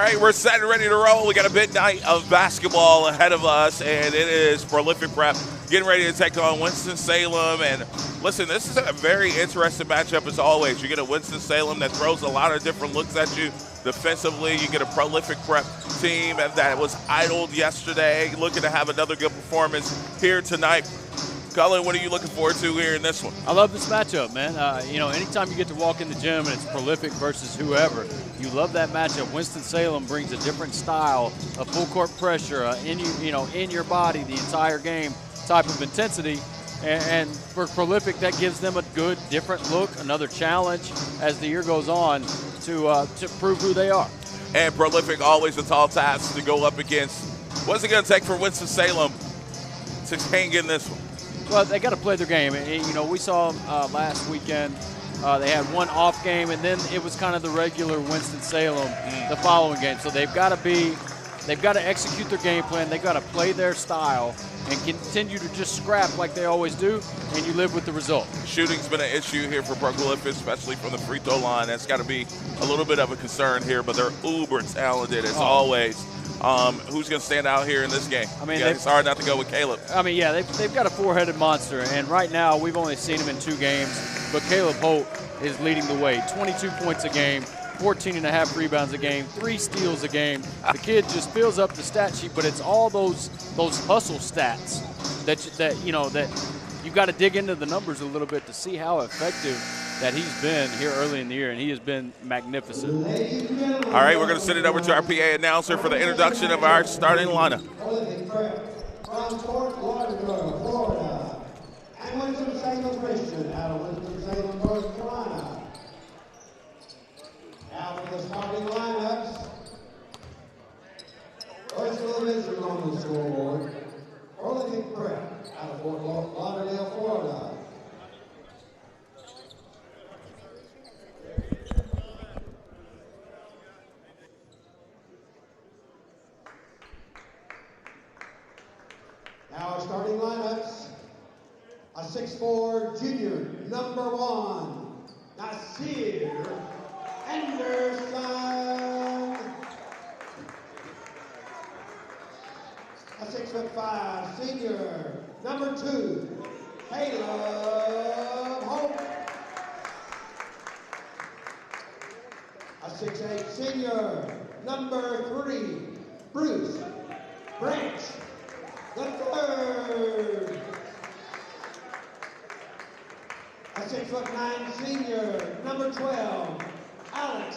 right, we're set and ready to roll. We got a big night of basketball ahead of us, and it is Prolific Prep getting ready to take on Winston-Salem. And listen, this is a very interesting matchup as always. You get a Winston-Salem that throws a lot of different looks at you defensively. You get a Prolific Prep team that was idled yesterday, looking to have another good performance here tonight. Cullen, what are you looking forward to here in this one? I love this matchup, man. Anytime you get to walk in the gym and it's Prolific versus whoever, you love that matchup. Winston-Salem brings a different style of full court pressure, in your body the entire game type of intensity. And for Prolific, that gives them a good, different look, another challenge as the year goes on to prove who they are. And Prolific, always a tall task to go up against. What's it going to take for Winston-Salem to hang in this one? Well, they got to play their game. And, we saw last weekend they had one off game, and then it was kind of the regular Winston-Salem the following game. So they've got to execute their game plan. They've got to play their style and continue to just scrap like they always do, and you live with the result. Shooting's been an issue here for Prolific, especially from the free throw line. That's got to be a little bit of a concern here, but they're uber talented as always. Who's going to stand out here in this game? It's hard not to go with Caleb. They've got a four-headed monster, and right now we've only seen him in 2 games, but Caleb Holt is leading the way. 22 points a game, 14.5 rebounds a game, 3 steals a game. The kid just fills up the stat sheet, but it's all those hustle stats that you've got to dig into the numbers a little bit to see how effective that he's been here early in the year, and he has been magnificent. All right, we're going to send it over to our PA announcer for the introduction of our starting lineup. From Fort Lauderdale, Florida, and Winston-Salem Christian out of Winston-Salem, North Carolina. Now for the starting lineups. First elimination on the scoreboard. Prolific Prep out of Fort Lauderdale, Florida. Now our starting lineups, a 6'4" junior, number 1, Nasir Anderson. A 6'5" senior, number 2, Caleb Holt. A 6'8" senior, number 3, Bruce Branch the third. A 6'9" senior, number 12, Alex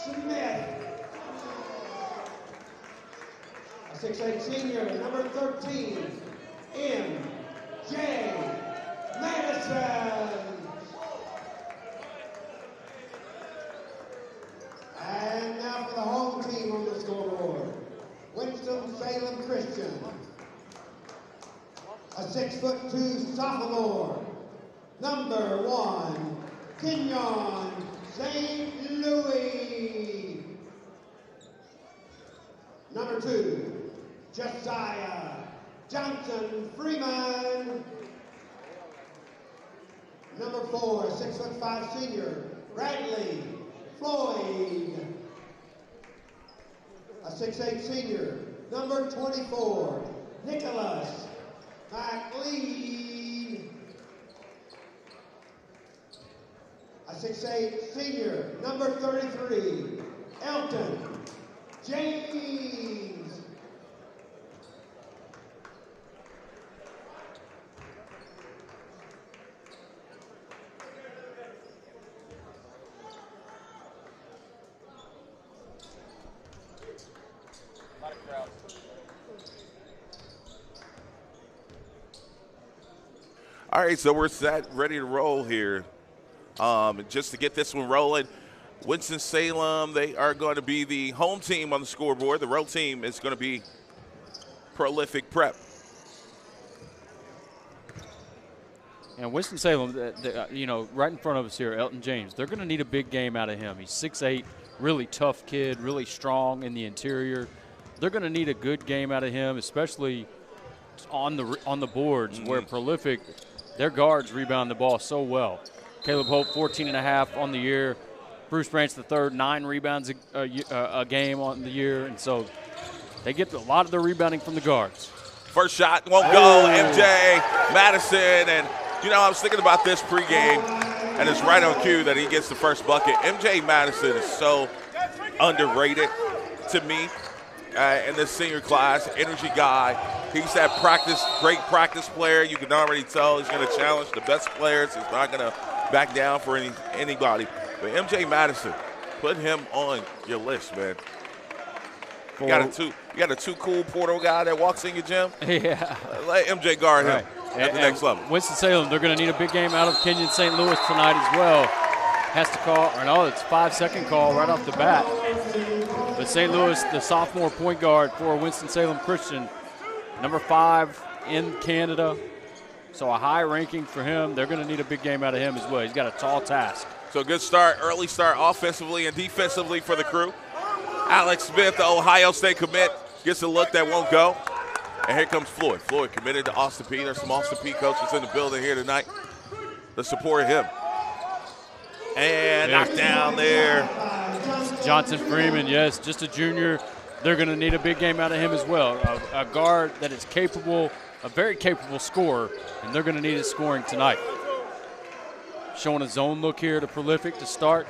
Smith. A 6'8" senior, number 13, M.J. Madison. And now for the home team on the scoreboard, Winston-Salem Christian. A 6'2" sophomore, number 1, Kenyon St. Louis. Number 2, Josiah Johnson Freeman. Number 4, 6'5" senior, Bradley Floyd. A 6'8" senior, number 24, Nicholas McLean. A 6'8" senior, number 33, Elton James. All right, so we're set, ready to roll here. Just to get this one rolling, Winston-Salem, they are going to be the home team on the scoreboard. The road team is going to be Prolific Prep. And Winston-Salem, right in front of us here, Elton James, they're going to need a big game out of him. He's 6'8", really tough kid, really strong in the interior. They're going to need a good game out of him, especially on the boards where Prolific, their guards rebound the ball so well. Caleb Holt, 14.5 on the year. Bruce Branch III, 9 rebounds a game on the year, and so they get a lot of their rebounding from the guards. First shot won't go. MJ Madison, and I was thinking about this pregame, and it's right on cue that he gets the first bucket. MJ Madison is so underrated to me in this senior class. Energy guy. He's that great practice player. You can already tell he's going to challenge the best players. He's not going to back down for anybody. But MJ Madison, put him on your list, man. You got a too cool portal guy that walks in your gym. Yeah. Let MJ guard him at the next level. Winston-Salem, they're going to need a big game out of Kenyon St. Louis tonight as well. Has to call, it's a 5-second call right off the bat. But St. Louis, the sophomore point guard for Winston-Salem Christian, number 5 in Canada. So a high ranking for him. They're going to need a big game out of him as well. He's got a tall task. So good start, early start offensively and defensively for the crew. Alex Smith, the Ohio State commit, gets a look that won't go. And here comes Floyd. Floyd committed to Austin Peay. There's some Austin Peay coaches in the building here tonight to support him. And knocked down there. Johnson Freeman, yes, just a junior. They're going to need a big game out of him as well. A guard that is capable, a very capable scorer, and they're going to need his scoring tonight. Showing a zone look here to Prolific to start.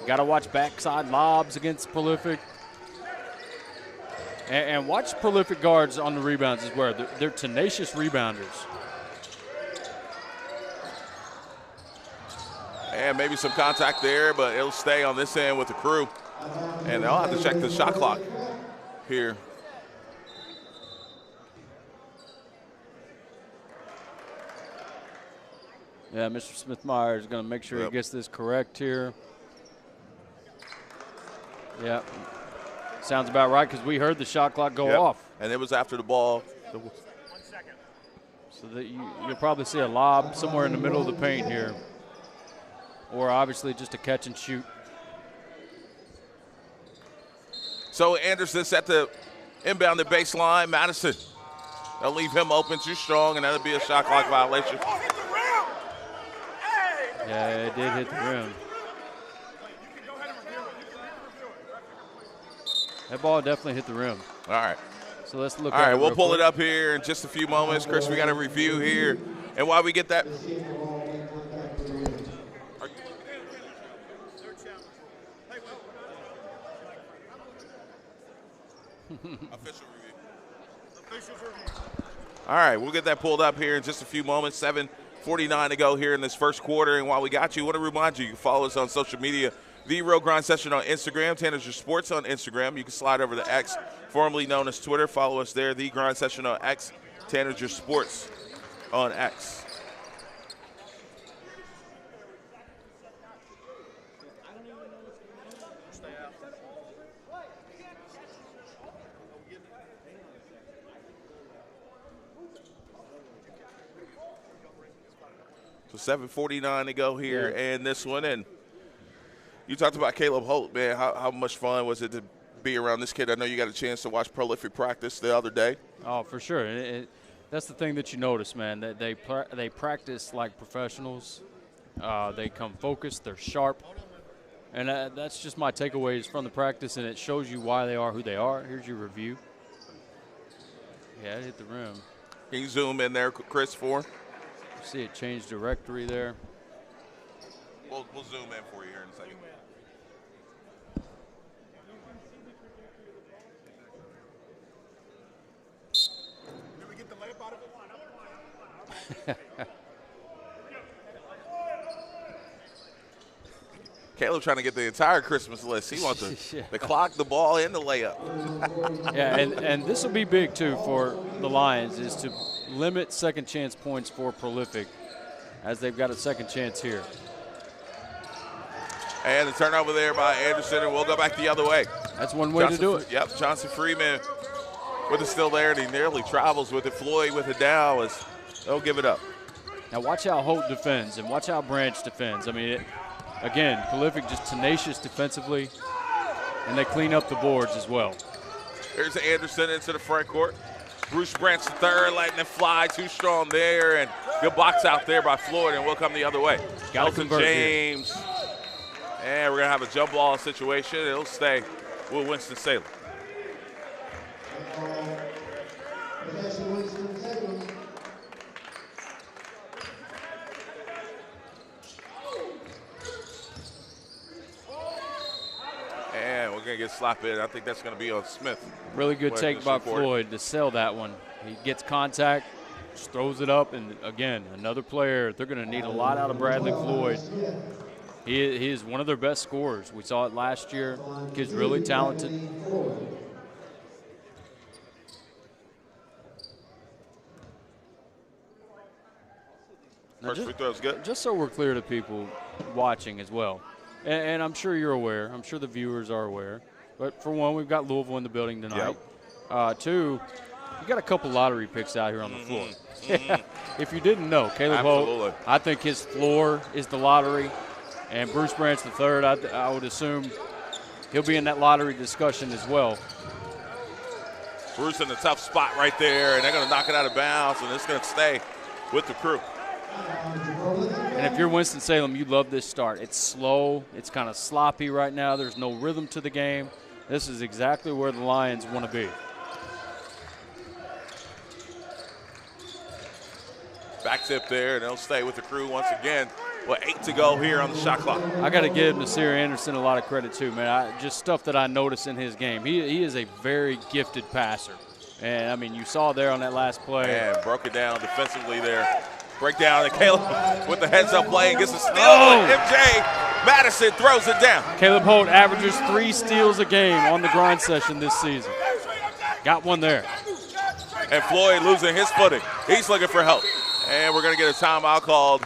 Got to watch backside lobs against Prolific. And watch Prolific guards on the rebounds as well. They're tenacious rebounders. And maybe some contact there, but it'll stay on this end with the crew. And they'll have to check the shot clock here. Yeah, Mr. Smith-Meyer is going to make sure he gets this correct here. Yeah, sounds about right because we heard the shot clock go off. And it was after the ball. 1 second. So that you'll probably see a lob somewhere in the middle of the paint here. Or obviously just a catch and shoot. So Anderson set the inbound the baseline. Madison, they'll leave him open too strong, and that'll be a shot clock violation. Yeah, it did hit the rim. That ball definitely hit the rim. All right. So let's look All at right, it. we'll pull it up here in just a few moments. Chris, we got a review here. And while we get that. Official review. All right, we'll get that pulled up here in just a few moments. 7:49 to go here in this first quarter. And while we got you, I want to remind you can follow us on social media. The Real Grind Session on Instagram, Tanner's Your Sports on Instagram. You can slide over to X, formerly known as Twitter. Follow us there, The Grind Session on X, Tanner's Your Sports on X. So 7:49 to go here and this one. And you talked about Caleb Holt, man. How much fun was it to be around this kid? I know you got a chance to watch Prolific practice the other day. Oh, for sure. That's the thing that you notice, man, that they practice like professionals. They come focused. They're sharp. And that's just my takeaways from the practice, and it shows you why they are who they are. Here's your review. Yeah, it hit the rim. Can you zoom in there, Chris, for? You see it change directory there. We'll zoom in for you here in a second. Did we get the layup out of it? Caleb trying to get the entire Christmas list. He wants the clock, the ball, and the layup. Yeah, and this will be big, too, for the Lions, is to limit second chance points for Prolific, as they've got a second chance here. And the turnover there by Anderson, and we'll go back the other way. That's one way to do it. Yep, Johnson Freeman with it still there, and he nearly travels with it. Floyd with it down. They'll give it up. Now watch how Holt defends and watch how Branch defends. I mean, again, Prolific just tenacious defensively, and they clean up the boards as well. Here's Anderson into the front court. Bruce Branch III letting it fly too strong there, and good box out there by Floyd, and we'll come the other way. Elton James And we're going to have a jump ball situation. It'll stay with Winston-Salem. Possession Winston-Salem. And we're going to get slapped in. I think that's going to be on Smith. Really good take by Floyd to sell that one. He gets contact, just throws it up, and again, another player. They're going to need a lot out of Bradley Floyd. He is one of their best scorers. We saw it last year. Kid's really talented. First free throw is good. Just so we're clear to people watching as well, and I'm sure you're aware. I'm sure the viewers are aware. But for one, we've got Louisville in the building tonight. Yep. Two, you got a couple lottery picks out here on the floor. If you didn't know, Caleb Holt, I think his floor is the lottery. And Bruce Branch III, I would assume he'll be in that lottery discussion as well. Bruce in a tough spot right there, and they're going to knock it out of bounds, and it's going to stay with the crew. And if you're Winston-Salem, you love this start. It's slow. It's kind of sloppy right now. There's no rhythm to the game. This is exactly where the Lions want to be. Back tip there, and they'll stay with the crew once again. With 8 to go here on the shot clock. I got to give Nasir Anderson a lot of credit too, man. Just stuff that I noticed in his game. He is a very gifted passer. And, I mean, you saw there on that last play. And broke it down defensively there. Breakdown, and Caleb with the heads-up play and gets a steal. And MJ Madison throws it down. Caleb Holt averages 3 steals a game on the grind session this season. Got one there. And Floyd losing his footing. He's looking for help. And we're going to get a timeout called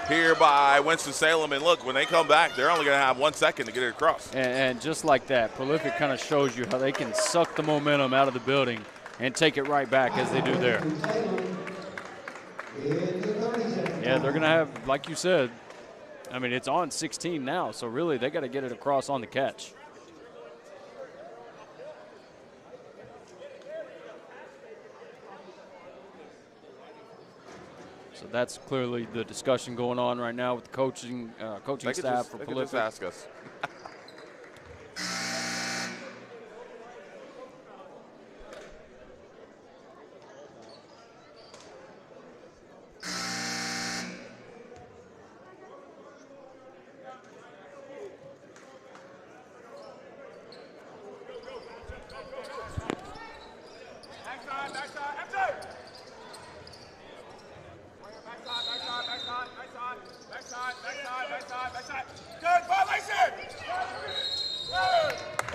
here by Winston-Salem. And look, when they come back, they're only going to have 1 second to get it across. And just like that, Prolific kind of shows you how they can suck the momentum out of the building and take it right back as they do there. Yeah, they're going to have, like you said, I mean, it's on 16 now, so really they got to get it across on the catch. So that's clearly the discussion going on right now with the coaching staff for Prolific. They could just ask us.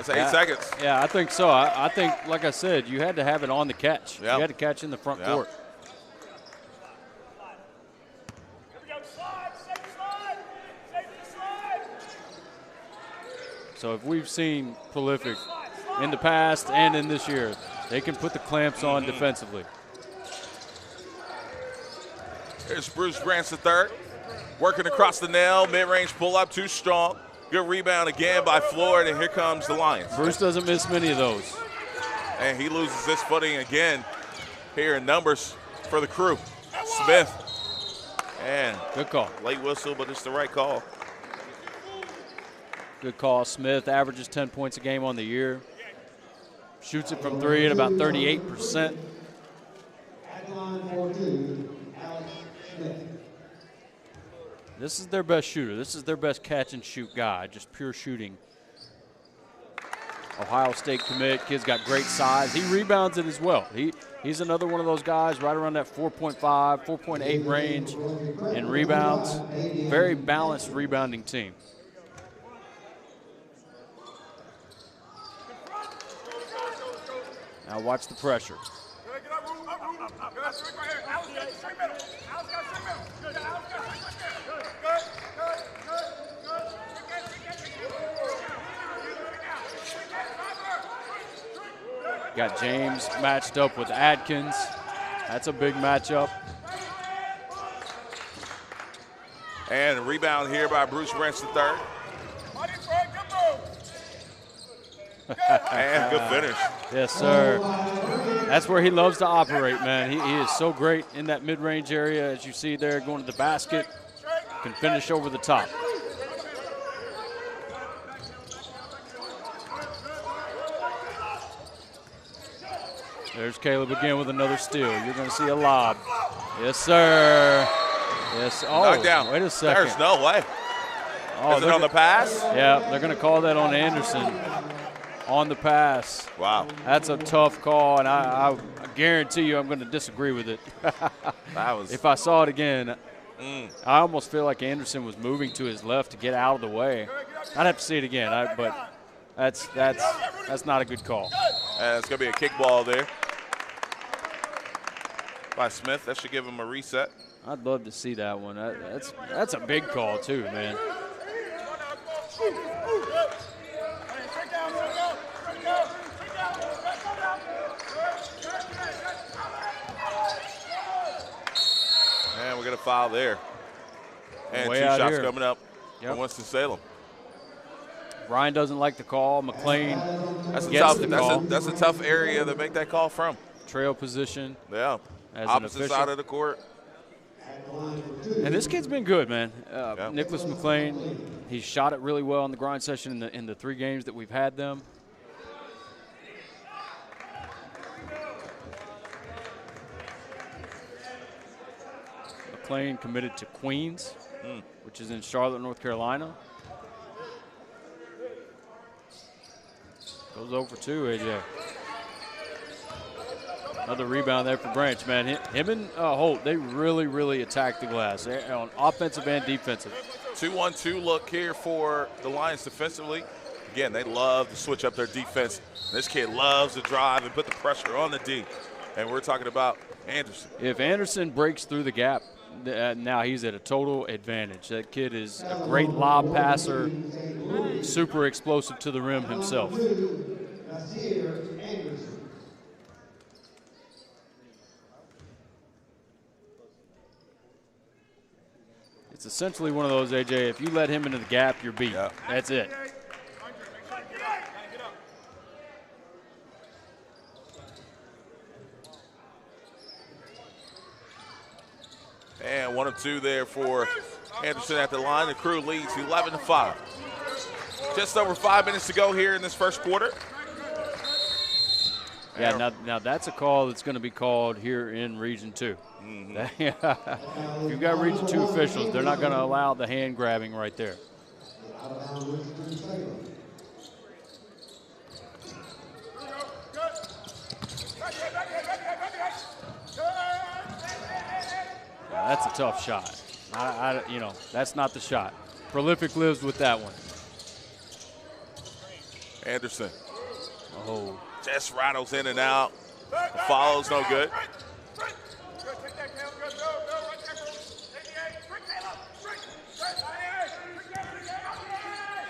That's 8 seconds. Yeah, I think so. I think, like I said, you had to have it on the catch. Yep. You had to catch in the front court. So if we've seen Prolific in the past and in this year, they can put the clamps on defensively. Here's Bruce Branch III working across the nail, mid-range pull-up, too strong. Good rebound again by Floyd, and here comes the Lions. Bruce doesn't miss many of those. And he loses his footing again here in numbers for the crew. Smith. And good call. Late whistle, but it's the right call. Good call. Smith averages 10 points a game on the year. Shoots it from 3 at about 38%. At line 42, Alex Smith. This is their best shooter. This is their best catch and shoot guy, just pure shooting. Ohio State commit. Kid's got great size. He rebounds it as well. He's another one of those guys right around that 4.5, 4.8 range in rebounds. Very balanced rebounding team. Now watch the pressure. Got James matched up with Adkins. That's a big matchup. And a rebound here by Bruce Branch III. And good finish. Yes, sir. That's where he loves to operate, man. He is so great in that mid-range area, as you see there, going to the basket. Can finish over the top. There's Caleb again with another steal. You're going to see a lob. Yes, sir. Yes. Oh, Knockdown. Wait a second. There's no way. Oh, Is it on the pass? Yeah, they're going to call that on Anderson. On the pass. Wow. That's a tough call, and I guarantee you I'm going to disagree with it. That was. If I saw it again, I almost feel like Anderson was moving to his left to get out of the way. I'd have to see it again, but that's not a good call. And it's going to be a kickball there by Smith. That should give him a reset. I'd love to see that one. That's a big call too, man. And we're going to foul there. And Way 2 out shots here. coming up Yep. from Winston-Salem. Ryan doesn't like the call. McLean That's a gets tough. the call. That's a tough area to make that call from. Trail position. Yeah. As an Opposite official. side of the court. And this kid's been good, man. Nicholas McLean, he shot it really well in the grind session in the 3 games that we've had them. McLean committed to Queens, which is in Charlotte, North Carolina. Goes over 2, AJ. Another rebound there for Branch, man. Him and Holt, they really, really attack the glass on offensive and defensive. 2-1-2 look here for the Lions defensively. Again, they love to switch up their defense. This kid loves to drive and put the pressure on the D. And we're talking about Anderson. If Anderson breaks through the gap, now he's at a total advantage. That kid is a great lob passer, super explosive to the rim himself. It's essentially one of those, AJ, if you let him into the gap, you're beat. Yeah. That's it. And 1 of 2 there for Anderson at the line. The Crew leads 11-5. Just over 5 minutes to go here in this first quarter. Yeah, now that's a call that's going to be called here in Region 2. If you've got Region 2 officials, they're not going to allow the hand grabbing right there. Now, that's a tough shot. That's not the shot. Prolific lives with that one. Anderson Oh, just rattles in and out. The follow's no good.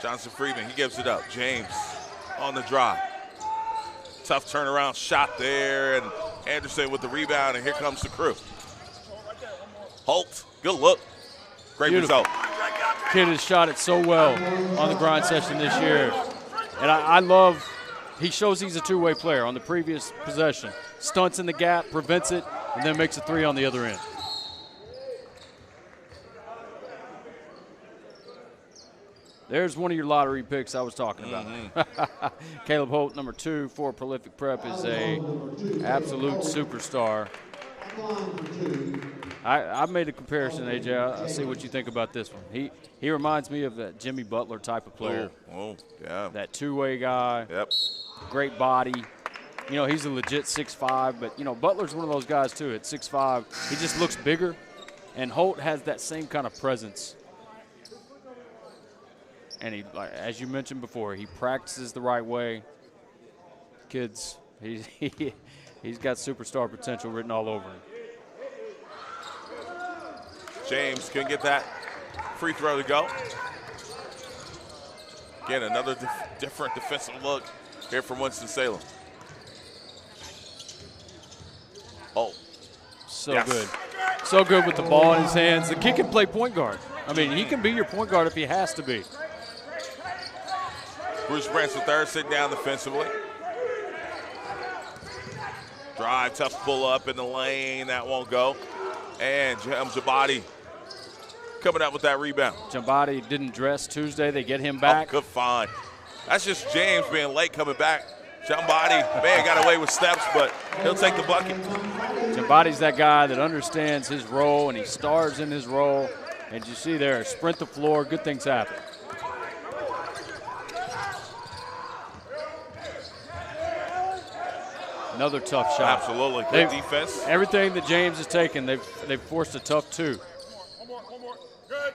Johnson Freeman, he gives it up. James on the drive. Tough turnaround shot there, and Anderson with the rebound, and here comes the Crew. Holt, good look. Great beautiful. result. Kid has shot it so well on the grind session this year. And I love, he shows he's a two-way player on the previous possession. Stunts in the gap, prevents it, and then makes a 3 on the other end. There's one of your lottery picks I was talking about. Caleb Holt, number 2 for Prolific Prep, is a absolute superstar. I've made a comparison, AJ. I'll see what you think about this one. He reminds me of that Jimmy Butler type of player. Oh, yeah. That two-way guy. Yep. Great body. You know, he's a legit 6'5", but, you know, Butler's one of those guys, too. At 6'5", he just looks bigger, and Holt has that same kind of presence. And he, as you mentioned before, he practices the right way. Kids, he's got superstar potential written all over him. James couldn't get that free throw to go. Again, another different defensive look here from Winston-Salem. Oh. So yes. good. So good with the ball in his hands. The kid can play point guard. I mean, he can be your point guard if he has to be. Bruce Branch III sitting down defensively. Drive, tough pull up in the lane. That won't go. And Jabadi coming up with that rebound. Jabadi didn't dress Tuesday. They get him back. Oh, good find. That's just James being late coming back. Jambadi, man, got away with steps, but he'll take the bucket. Jambadi's that guy that understands his role, and he stars in his role. And you see there, sprint the floor, good things happen. Another tough shot. Absolutely, good defense. Everything that James has taken, they've forced a tough two. One more. Good.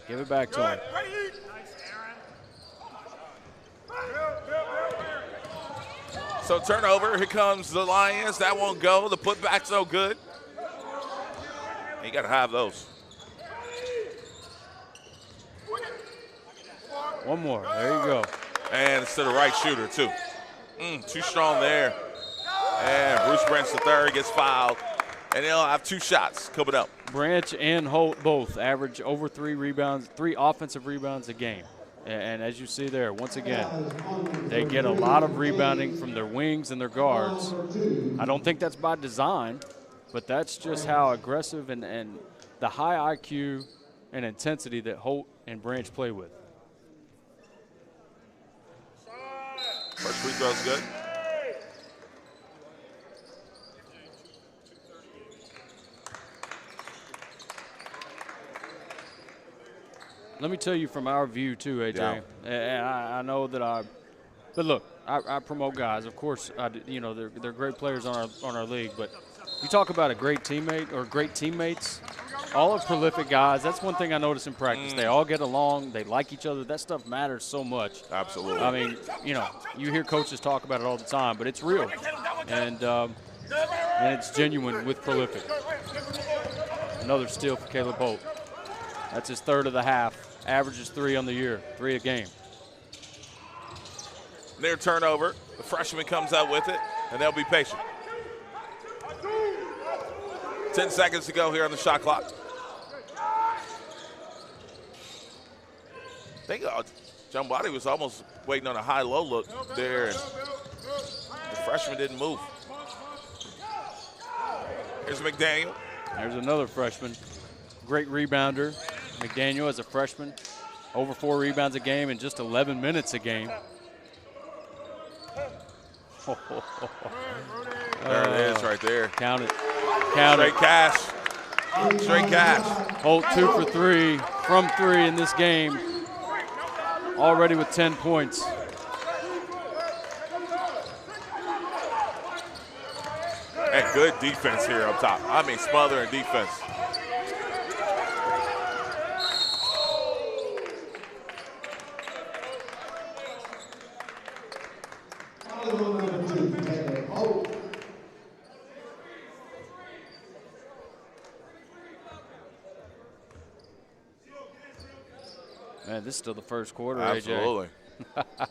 Give it back to him. So turnover, here comes the Lions. That won't go. The putback's no good. You got to have those. One more. There you go. And it's to the right shooter, too. Too strong there. And Bruce Branch III gets fouled. And they'll have 2 shots coming up. Branch and Holt both average over 3 rebounds, 3 offensive rebounds a game. And as you see there, once again, they get a lot of rebounding from their wings and their guards. I don't think that's by design, but that's just how aggressive and the high IQ and intensity that Holt and Branch play with. First free throw's good. Let me tell you from our view too, AJ. Yeah. And I know that but look, I promote guys. Of course, they're great players on our league. But you talk about a great teammate or great teammates. All are prolific guys. That's one thing I notice in practice. They all get along. They like each other. That stuff matters so much. Absolutely. I mean, you hear coaches talk about it all the time, but it's real, and it's genuine with prolific. Another steal for Caleb Holt. That's his 3rd of the half. Averages 3 on the year, 3 a game. Near turnover. The freshman comes out with it, and they'll be patient. 10 seconds to go here on the shot clock. I think Jambadi was almost waiting on a high-low look there, and the freshman didn't move. Here's McDaniel. There's another freshman. Great rebounder. McDaniel as a freshman, over 4 rebounds a game in just 11 minutes a game. There it is right there. Count it. Count Straight it. cash. Straight cash. Holt 2 for 3 from 3 in this game. Already with 10 points. And good defense here up top. I mean, smothering defense. Man, this is still the first quarter, Absolutely. AJ.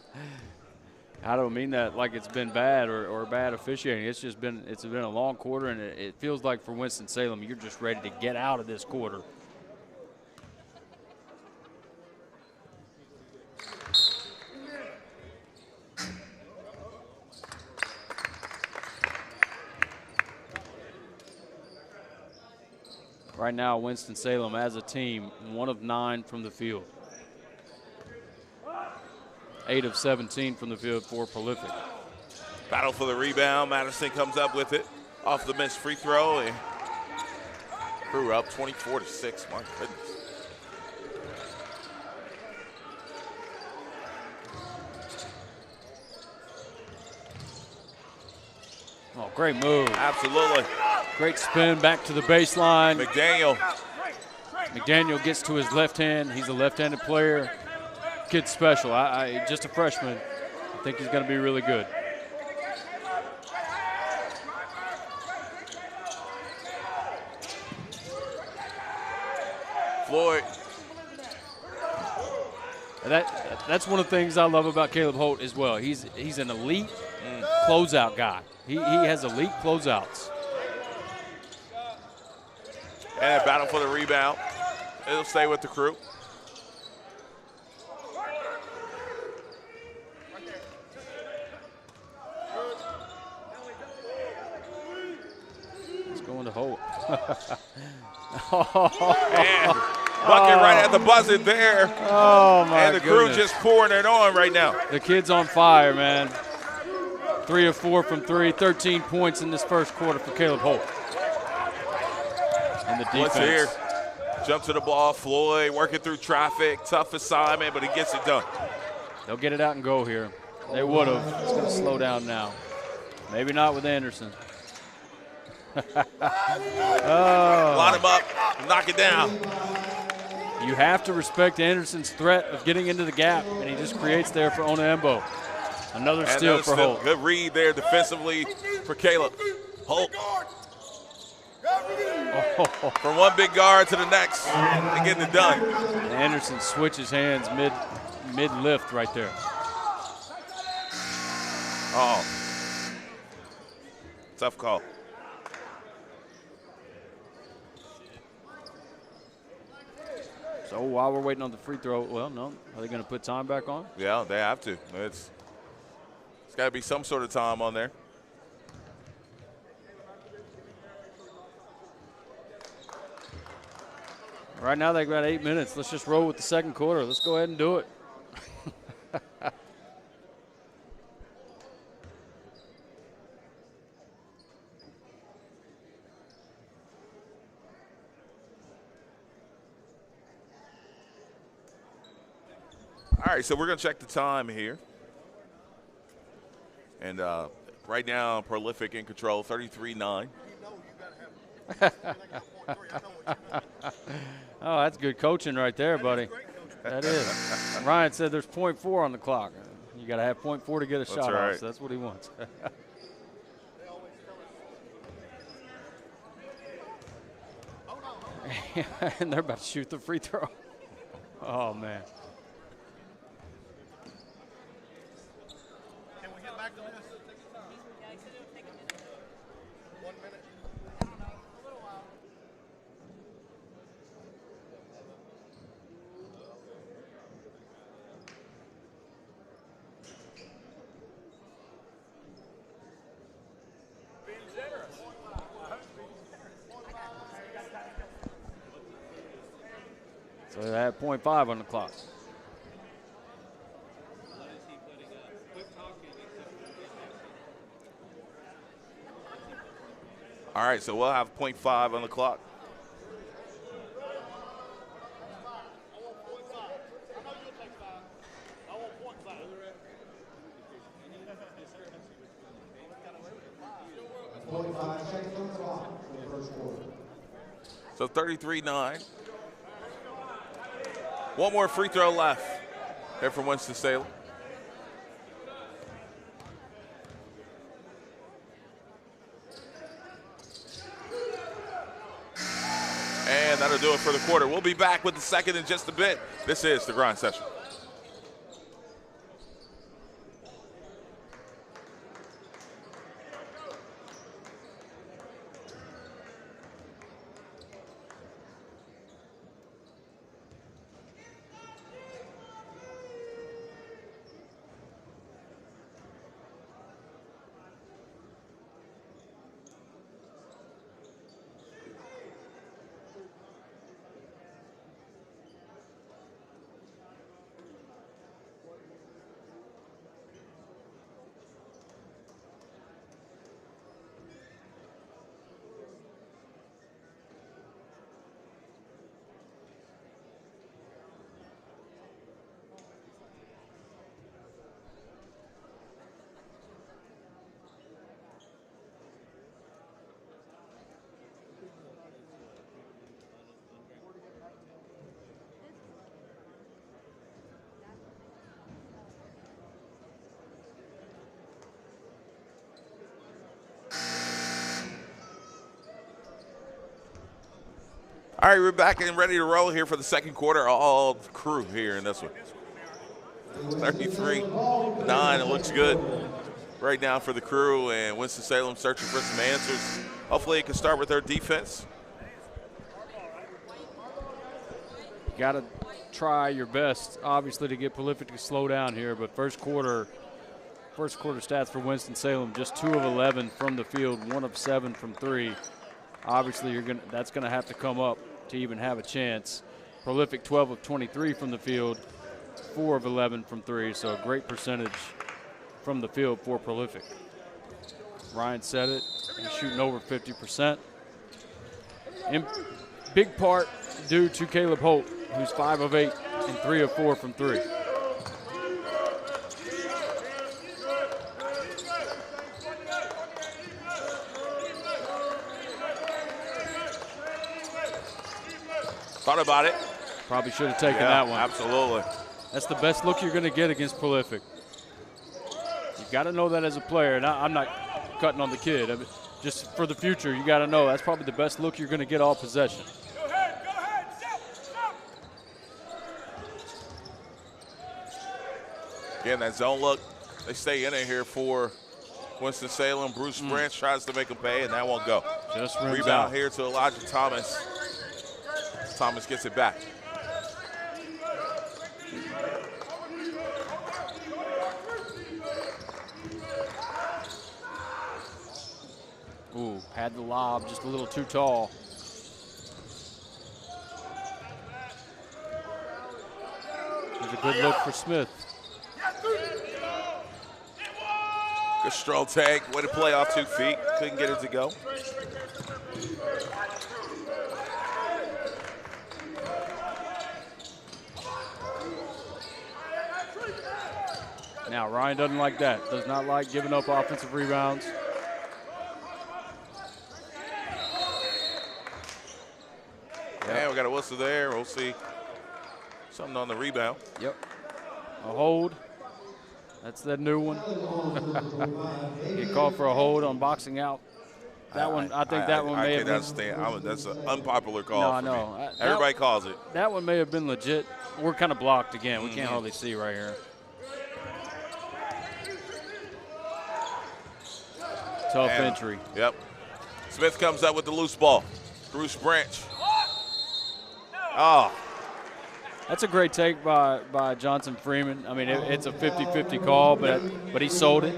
I don't mean that like it's been bad or bad officiating. It's been a long quarter, and it feels like for Winston-Salem, you're just ready to get out of this quarter. Right now, Winston-Salem as a team, 1 of 9 from the field. 8 of 17 from the field for prolific. Battle for the rebound. Madison comes up with it off the missed free throw. And Crew up 24-6. My goodness. Oh, great move. Absolutely. Great spin back to the baseline. McDaniel gets to his left hand. He's a left-handed player. Kid's special. Just a freshman. I think he's going to be really good. Floyd. That's one of the things I love about Caleb Holt as well. He's an elite closeout guy. He has elite closeouts. And a battle for the rebound. It'll stay with the Crew. It's going to Holt. And bucket right at the buzzer there. Oh, my And the Crew goodness. just pouring it on right now. The kid's on fire, man. 3 of 4 from 3, 13 points in this first quarter for Caleb Holt. And the defense. What's here? Jump to the ball. Floyd working through traffic. Tough assignment, but he gets it done. They'll get it out and go here. They would have. It's going to slow down now. Maybe not with Anderson. Line him up. Knock it down. You have to respect Anderson's threat of getting into the gap, and he just creates there for Onaembo. Another steal for Holt. Good read there defensively for Caleb. Holt. From one big guard to the next and getting it done. Anderson switches hands mid-lift right there. Oh. Tough call. So while we're waiting on the free throw, well, no, are they going to put time back on? Yeah, they have to. It's got to be some sort of time on there. Right now they've got 8 minutes. Let's just roll with the second quarter. Let's go ahead and do it. All right, so we're going to check the time here. And right now, Prolific in control, 33-9. Oh, that's good coaching right there, buddy. That is. Ryan said there's .4 on the clock. You got to have .4 to get a shot right. off, so that's what he wants. And they're about to shoot the free throw. Oh, man. Can we get back to this? 1 minute. So they have .5 on the clock. All right, so we'll have .5 on the clock. So 33-9. One more free throw left here from Winston-Salem. And that'll do it for the quarter. We'll be back with the second in just a bit. This is the Grind Session. All right, we're back and ready to roll here for the second quarter. All crew here in this one. 33-9, it looks good right now for the crew, and Winston-Salem searching for some answers. Hopefully it can start with their defense. You got to try your best, obviously, to get Prolific to slow down here, but first quarter stats for Winston-Salem, just 2 of 11 from the field, 1 of 7 from 3. Obviously, that's going to have to come up to even have a chance. Prolific 12 of 23 from the field, 4 of 11 from 3, so a great percentage from the field for Prolific. Ryan said it. He's shooting over 50%. In big part due to Caleb Holt, who's 5 of 8 and 3 of 4 from 3. Thought about it. Probably should have taken that one. Absolutely. That's the best look you're going to get against Prolific. You've got to know that as a player, and I'm not cutting on the kid. I mean, just for the future, you got to know that's probably the best look you're going to get all possession. Go ahead, stop. Again, that zone look, they stay in it here for Winston-Salem. Bruce Branch tries to make him pay, and that won't go. Just rims Rebound out. here to Elijah Thomas. Thomas gets it back. Ooh, had the lob, just a little too tall. There's a good look for Smith. Good strong take. Way to play off 2 feet. Couldn't get it to go. Now, Ryan doesn't like that. Does not like giving up offensive rebounds. Yeah, we got a whistle there. We'll see something on the rebound. Yep. A hold. That's the new one. Get called for a hold on boxing out. That one, I think that one may have been. That's an unpopular call for me. Everybody calls it. That one may have been legit. We're kind of blocked again. We can't hardly see right here. Tough entry. Yep. Smith comes up with the loose ball. Bruce Branch. Oh. That's a great take by Johnson Freeman. I mean, it's a 50-50 call, but he sold it.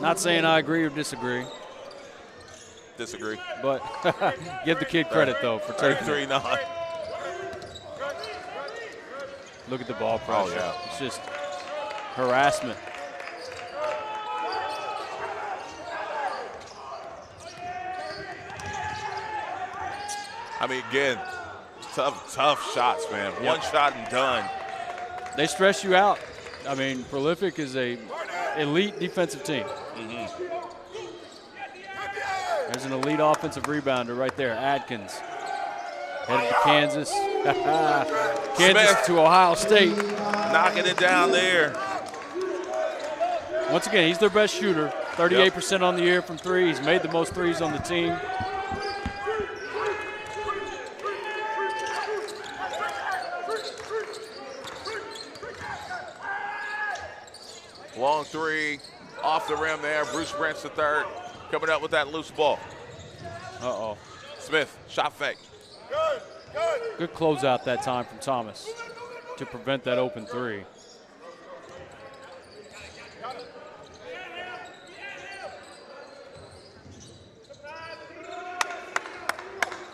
Not saying I agree or disagree. Disagree. But give the kid credit, though, for taking it. 33-9. Look at the ball pressure. Oh, yeah. It's just harassment. I mean, again, tough shots, man. Yep. One shot and done. They stress you out. I mean, Prolific is a elite defensive team. There's an elite offensive rebounder right there, Adkins. Headed to Kansas. Kansas Smith. to Ohio State. Knocking it down there. Once again, he's their best shooter. 38% on the year from 3. He's made the most threes on the team. Long 3 off the rim there. Bruce Branch the third coming up with that loose ball. Uh-oh. Smith, shot fake. Good closeout that time from Thomas to prevent that open 3.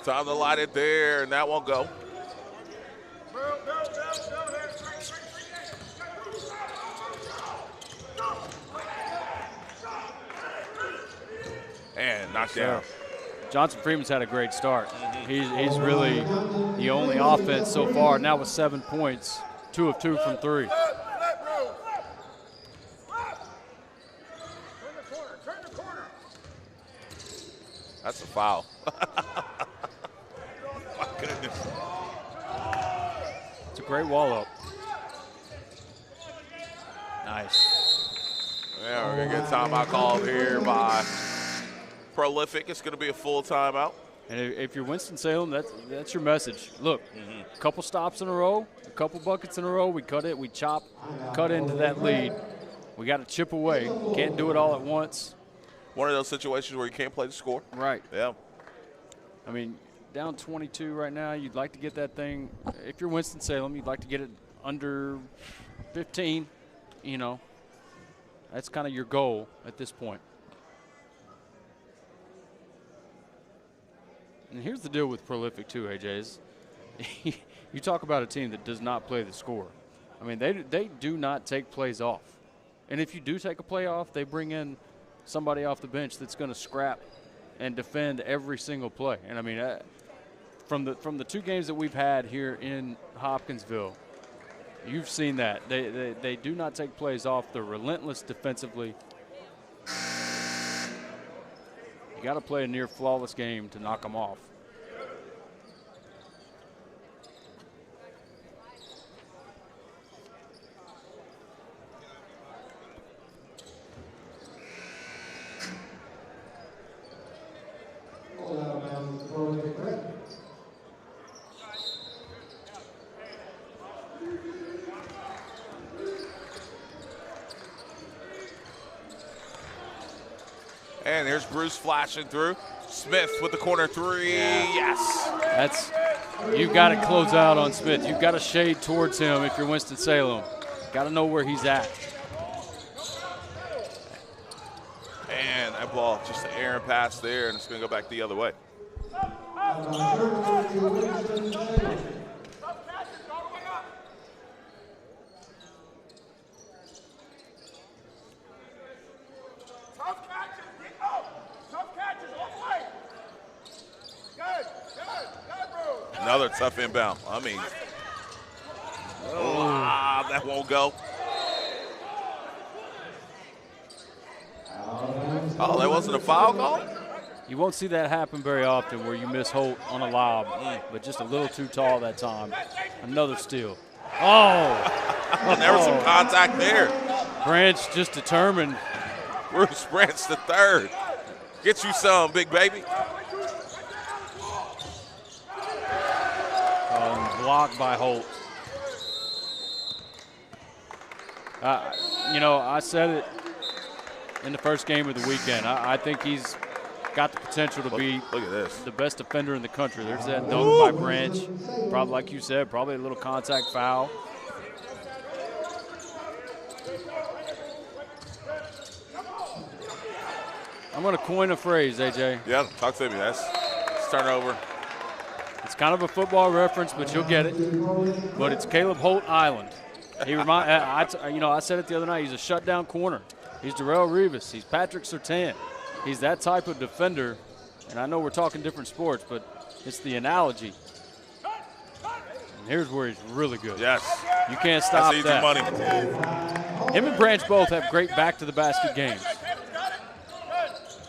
Time to light it there, and that won't go. And knocked down. Johnson Freeman's had a great start. He's really the only offense so far. Now with 7 points, 2 of 2 from 3. That's a foul. My goodness. It's a great wall up. Nice. Yeah, we're going to get timeout called here by Prolific. It's going to be a full timeout. And if you're Winston-Salem, that's your message. Look, a couple stops in a row, a couple buckets in a row, we cut into that lead. We got to chip away. Can't do it all at once. One of those situations where you can't play the score. Right. Yeah. I mean, down 22 right now, you'd like to get that thing. If you're Winston-Salem, you'd like to get it under 15. You know, that's kind of your goal at this point. And here's the deal with Prolific too, AJ, is you talk about a team that does not play the score. I mean, they do not take plays off. And if you do take a play off, they bring in somebody off the bench that's going to scrap and defend every single play. And I mean, from the 2 games that we've had here in Hopkinsville, you've seen that. They do not take plays off. They're relentless defensively. You got to play a near flawless game to knock them off. And here's Bruce flashing through. Smith with the corner 3. Yes. You've got to close out on Smith. You've got to shade towards him if you're Winston-Salem. Got to know where he's at. And that ball, just an errant pass there, and it's going to go back the other way. Another tough inbound. I mean, that won't go. Oh, that wasn't a foul call? You won't see that happen very often where you miss Holt on a lob, but just a little too tall that time. Another steal. Oh! There was some contact there. Branch just determined. Bruce Branch the third. Get you some, big baby. Blocked by Holt. You know, I said it in the first game of the weekend. I think he's got the potential to be the best defender in the country. There's that dunk by Branch. Probably, like you said, probably a little contact foul. I'm going to coin a phrase, AJ. Yeah, talk to me. That's turnover. It's kind of a football reference, but you'll get it. But it's Caleb Holt Island. He I said it the other night. He's a shutdown corner. He's Darrell Rivas. He's Patrick Surtain. He's that type of defender. And I know we're talking different sports, but it's the analogy. And here's where he's really good. Yes. You can't stop That's easy that. money. Him and Branch both have great back-to-the-basket games.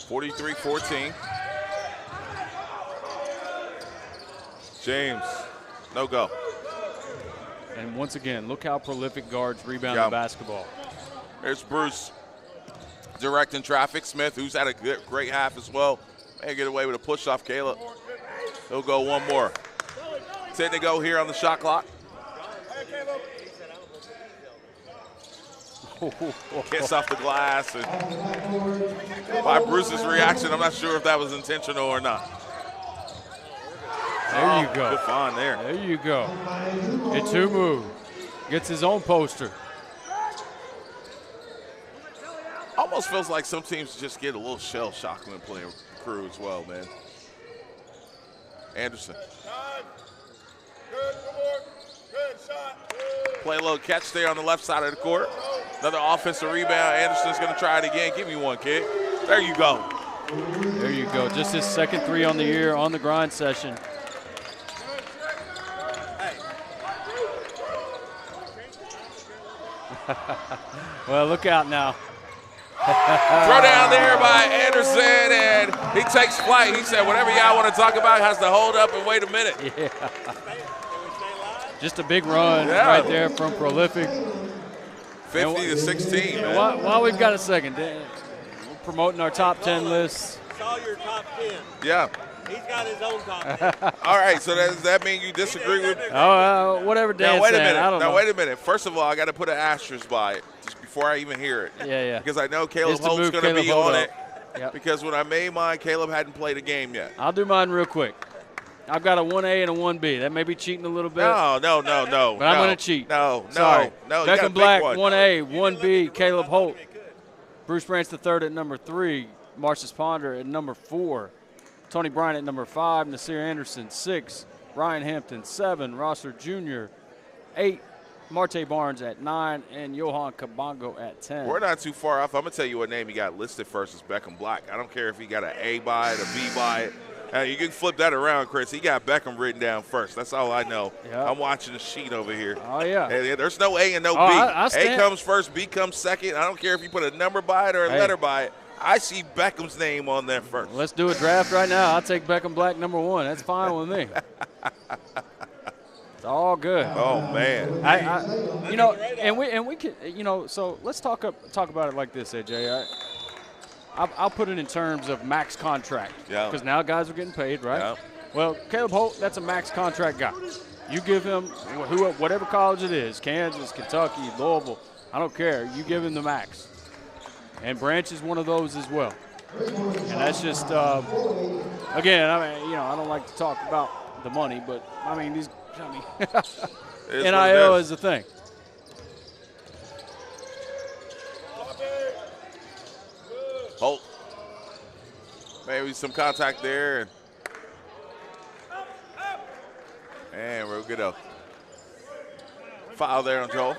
43-14. James, no go. And once again, look how prolific guards rebound the basketball. There's Bruce directing traffic. Smith, who's had a great half as well. May get away with a push off Caleb. He'll go one more. 10 to go here on the shot clock. Kiss off the glass. And by Bruce's reaction, I'm not sure if that was intentional or not. There you go. Good find there. There you go. Itumu gets his own poster. Almost feels like some teams just get a little shell shock when playing crew as well, man. Anderson. Play a little catch there on the left side of the court. Another offensive rebound. Anderson's going to try it again. Give me one, kid. There you go. There you go. Just his second 3 on the year on the grind session. Well, look out now. Throw down there by Anderson, and he takes flight. He said, whatever y'all want to talk about has to hold up and wait a minute. Yeah. Just a big run right there from Prolific. 50-16, man. While we've got a second, we're promoting our top 10 lists. Saw your top 10. Yeah. He's got his own top 10. All right, so does that mean you disagree with me? Whatever Dan's Now, wait a saying, minute. I don't know. Wait a minute. First of all, I got to put an asterisk by it just before I even hear it. Yeah. Because I know Caleb Just to Holt's move going to be Caleb on Holt it. Yep. Because when I made mine, Caleb hadn't played a game yet. I'll do mine real quick. I've got a 1A and a 1B. That may be cheating a little bit. No. But I'm going to cheat. No. Beckham Black, 1A, 1B, Caleb Holt. Bruce Branch III at number 3. Marcus Ponder at number 4. Tony Bryant at number 5. Nasir Anderson, 6. Ryan Hampton, 7. Rosser Jr., 8. Marte Barnes at 9, and Johan Kabongo at 10. We're not too far off. I'm going to tell you what name he got listed first is Beckham Black. I don't care if he got an A by it, a B by it. You can flip that around, Chris. He got Beckham written down first. That's all I know. Yep. I'm watching the sheet over here. Oh, yeah. And there's no A and no B. A comes first, B comes second. I don't care if you put a number by it or a letter by it. I see Beckham's name on there first. Let's do a draft right now. I'll take Beckham Black number 1. That's fine with me. It's all good. Oh, man. And we can, so let's talk about it like this, AJ. I'll put it in terms of max contract. Yeah. Because now guys are getting paid, right? Yeah. Well, Caleb Holt, that's a max contract guy. You give him whatever college it is, Kansas, Kentucky, Louisville, I don't care. You give him the max. And Branch is one of those as well. And that's just, again, I don't like to talk about the money, but, NIL is the thing. Holt. Maybe some contact there. And we're good to foul there on Joel.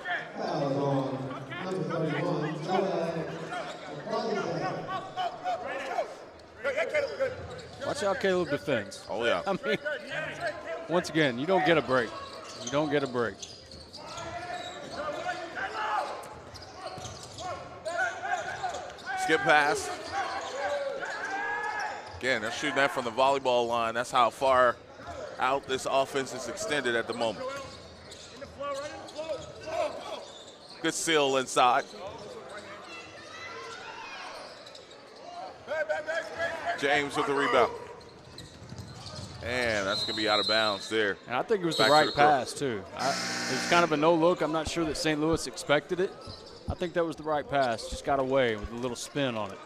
Watch how Caleb defends. Oh, yeah. Once again, you don't get a break. You don't get a break. Skip pass. Again, they're shooting that from the volleyball line. That's how far out this offense is extended at the moment. Good seal inside. James with the rebound. And that's going to be out of bounds there. And I think it was the right pass, too. It was kind of a no-look. I'm not sure that St. Louis expected it. I think that was the right pass. Just got away with a little spin on it.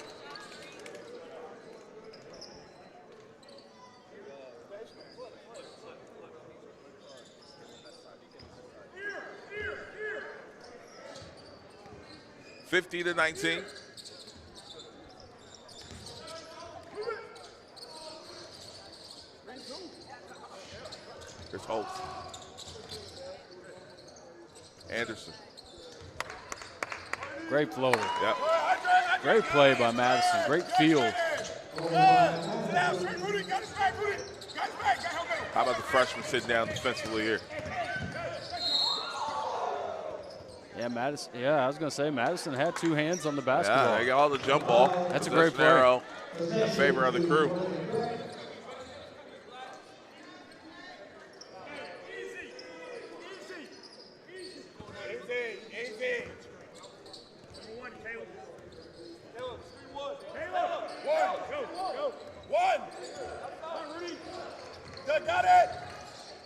$50-19. Here's Holt. Anderson. Great floater. Yep. Great play by Madison. Great field. How about the freshman sitting down defensively here? Yeah, Madison. Yeah, I was going to say Madison had two hands on the basketball. Yeah, they got all the jump ball. That's a great play. Arrow in favor of the Crew.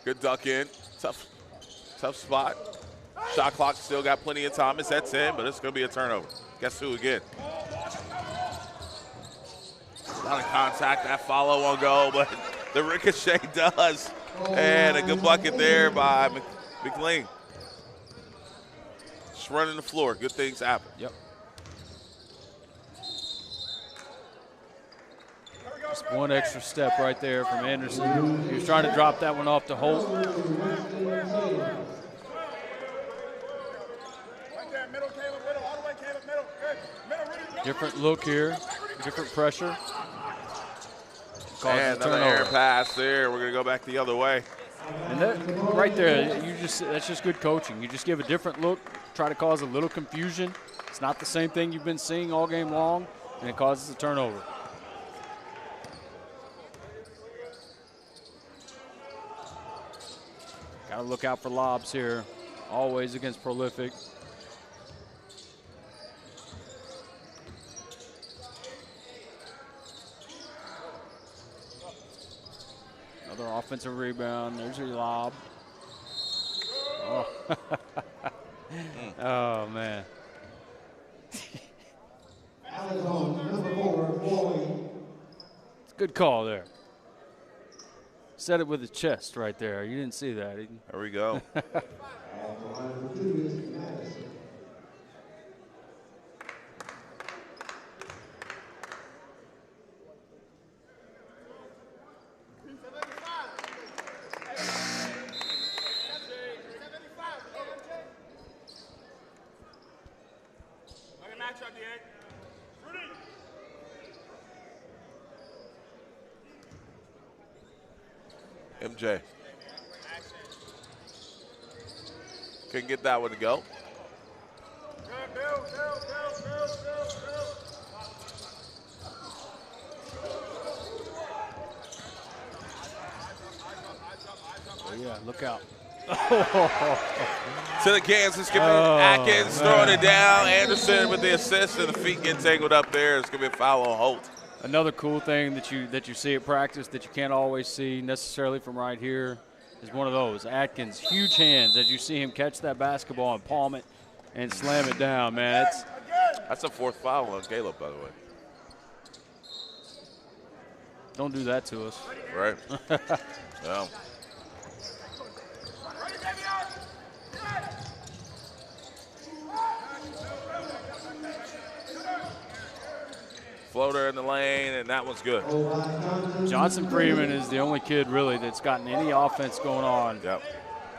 Good duck in. Tough spot. Shot clock still got plenty of time. It's at 10, but it's going to be a turnover. Guess who again? Not in contact. That follow won't go, but the ricochet does. And a good bucket there by McLean. Just running the floor. Good things happen. Yep. Just one extra step right there from Anderson. He was trying to drop that one off to Holt. Different look here, different pressure. And another air pass there. We're going to go back the other way. And that right there, that's just good coaching. You just give a different look, try to cause a little confusion. It's not the same thing you've been seeing all game long, and it causes a turnover. Got to look out for lobs here, always against Prolific. Another offensive rebound. There's your lob. Oh, oh man. It's a good call there. Said it with his chest right there. You didn't see that. There we go. MJ. Couldn't get that one to go. Oh, yeah, look out. To the Kansas, give it Atkins throwing it down. Anderson with the assist, and the feet get tangled up there. It's going to be a foul on Holt. Another cool thing that you see at practice that you can't always see necessarily from right here is one of those. Atkins, huge hands as you see him catch that basketball and palm it and slam it down, man. That's a fourth foul on Caleb, by the way. Don't do that to us. Right. No. Floater in the lane, and that one's good. Johnson Freeman is the only kid really that's gotten any offense going on. Yep.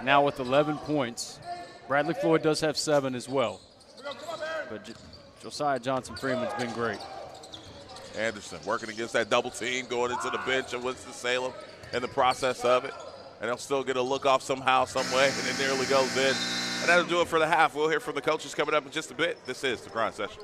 Now with 11 points. Bradley Floyd does have 7 as well. But Josiah Johnson Freeman's been great. Anderson working against that double team, going into the bench of Winston-Salem in the process of it. And they'll still get a look off somehow, some way, and it nearly goes in. And that'll do it for the half. We'll hear from the coaches coming up in just a bit. This is the Grind Session.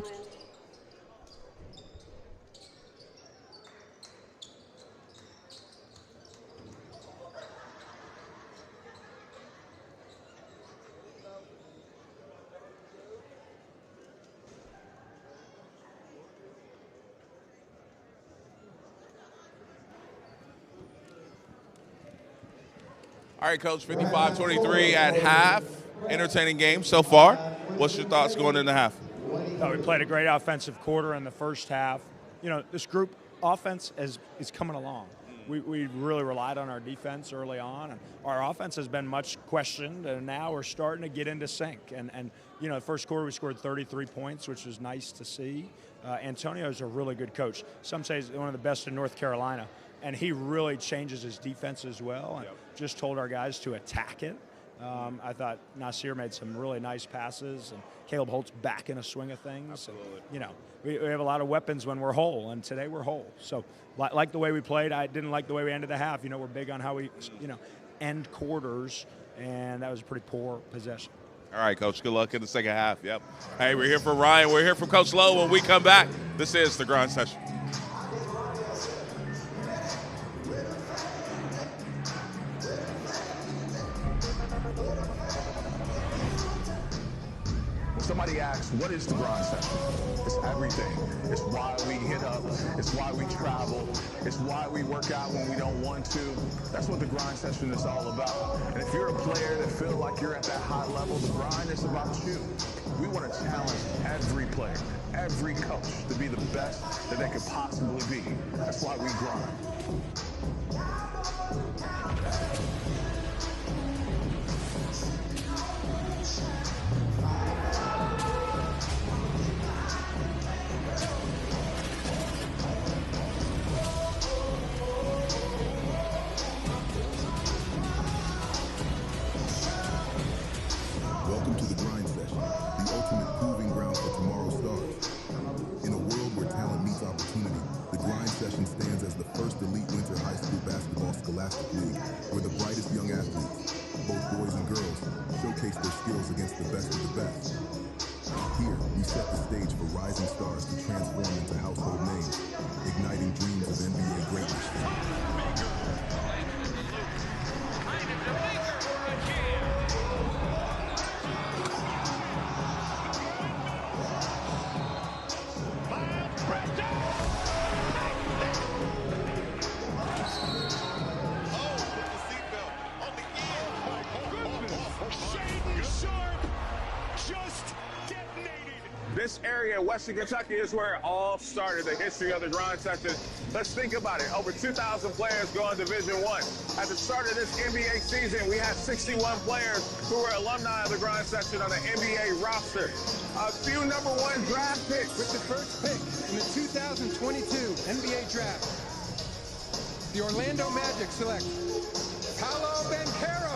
All right, Coach, 55-23 at half. Entertaining game so far. What's your thoughts going into half? We played a great offensive quarter in the first half. You know, this group offense is coming along. We really relied on our defense early on, and our offense has been much questioned, and now we're starting to get into sync. And you know, the first quarter we scored 33 points, which was nice to see. Antonio's a really good coach. Some say he's one of the best in North Carolina. And he really changes his defense as well, and just told our guys to attack it. I thought Nasir made some really nice passes, and Caleb Holt's back in a swing of things. Absolutely. And, you know, we have a lot of weapons when we're whole, and today we're whole. So, like the way we played, I didn't like the way we ended the half. You know, we're big on how we, you know, end quarters, and that was a pretty poor possession. All right, Coach, good luck in the second half. Yep. Hey, we're here for Ryan. We're here for Coach Lowe. When we come back, this is the Grind Session. Somebody asks, what is the Grind Session? It's everything. It's why we hit up. It's why we travel. It's why we work out when we don't want to. That's what the Grind Session is all about. And if you're a player that feels like you're at that high level, the grind is about you. We want to challenge every player, every coach to be the best that they could possibly be. That's why we grind. Welcome to the Grind Session, the ultimate proving ground for tomorrow's stars. In a world where talent meets opportunity, the Grind Session stands as the first elite winter high school basketball scholastic league, where the brightest young athletes, both boys and girls, showcase their skills against the best of the best. Here, we set the stage for rising stars to transform into household names, igniting dreams of NBA greatness. This area of Western Kentucky is where it all started, the history of the Grind Session. Let's think about it. Over 2,000 players going Division I. At the start of this NBA season, we had 61 players who were alumni of the Grind Session on the NBA roster. A few #1 draft picks. With the first pick in the 2022 NBA Draft, the Orlando Magic select Paolo Banchero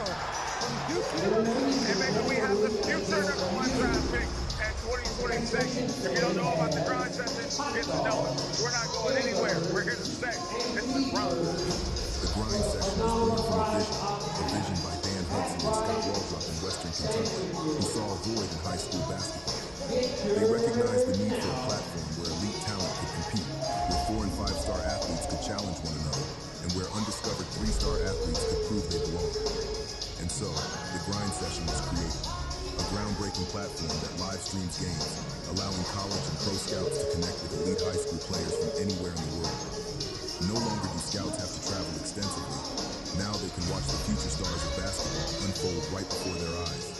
from Duke University. And maybe we have the future #1 draft pick at 2026. If you don't know about the Grind Session, get to know it. We're not going anywhere. We're here to stay. It's the Grind. The grind section was born from a vision by Dan Hudson and Scott Waldrop in Western Kentucky, who saw a void in high school basketball. They recognized the need for a platform where elite talent could compete, where 4- and 5-star athletes could challenge one another, and where undiscovered 3-star athletes could prove they belong. And so, the grind session was created, a groundbreaking platform that live streams games, allowing college and pro scouts to connect with elite high school players from anywhere in the world. No longer do scouts have to travel extensively. Now they can watch the future stars of basketball unfold right before their eyes.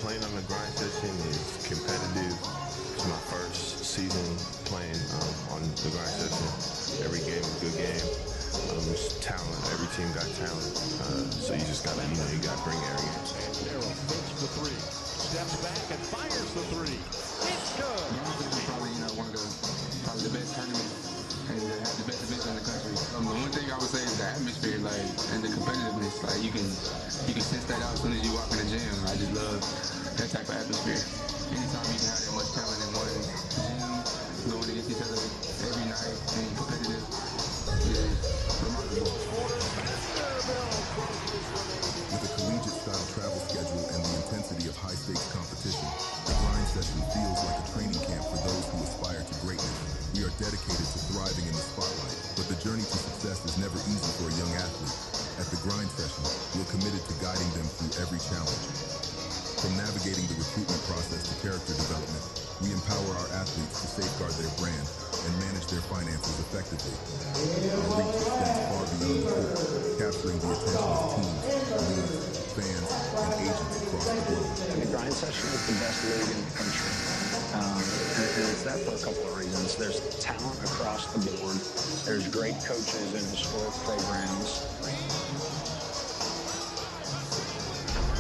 Playing on the grind session is competitive. It's my first season playing on the grind session. Every game is a good game. There's talent. Every team got talent. So you just gotta, you gotta bring every game. Darrell fakes the three, steps back and fires the three. It's good. Probably, one of the best tournaments and have the best events in the country. The one thing I would say is the atmosphere, and the competitiveness. You can sense that out as soon as you walk in the gym. I just love that type of atmosphere. Anytime you can have that much talent in one gym, going against each other every night and competitive, is remarkable. With a collegiate-style travel schedule and the intensity of high-stakes competition, the grind session feels like a training camp for those who aspire to greatness. We are dedicated to thriving in the spotlight, but the journey to success is never easy for a young athlete. At the grind session, we're committed to guiding them through every challenge. From navigating the recruitment process to character development, we empower our athletes to safeguard their brand and manage their finances effectively. Our reach extends far beyond the court, capturing the attention of teams, leagues, fans, and agents across the globe. The grind session is the best league in the country. And it's that for a couple of reasons. There's talent across the board. There's great coaches and historic programs.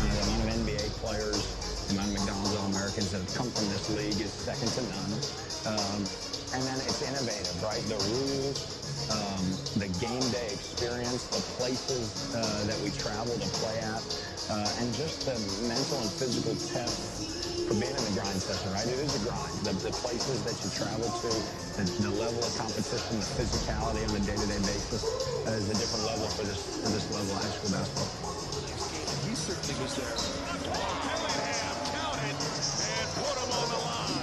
The amount of NBA players, the amount of McDonald's All-Americans that have come from this league is second to none. And then it's innovative, right? The rules, the game day experience, the places that we travel to play at, and just the mental and physical test for being in the grind session, right? It is a grind. The places that you travel to, the level of competition, the physicality on a day-to-day basis is a different level for this level of high school basketball. He certainly was there. Count it and put him on the line.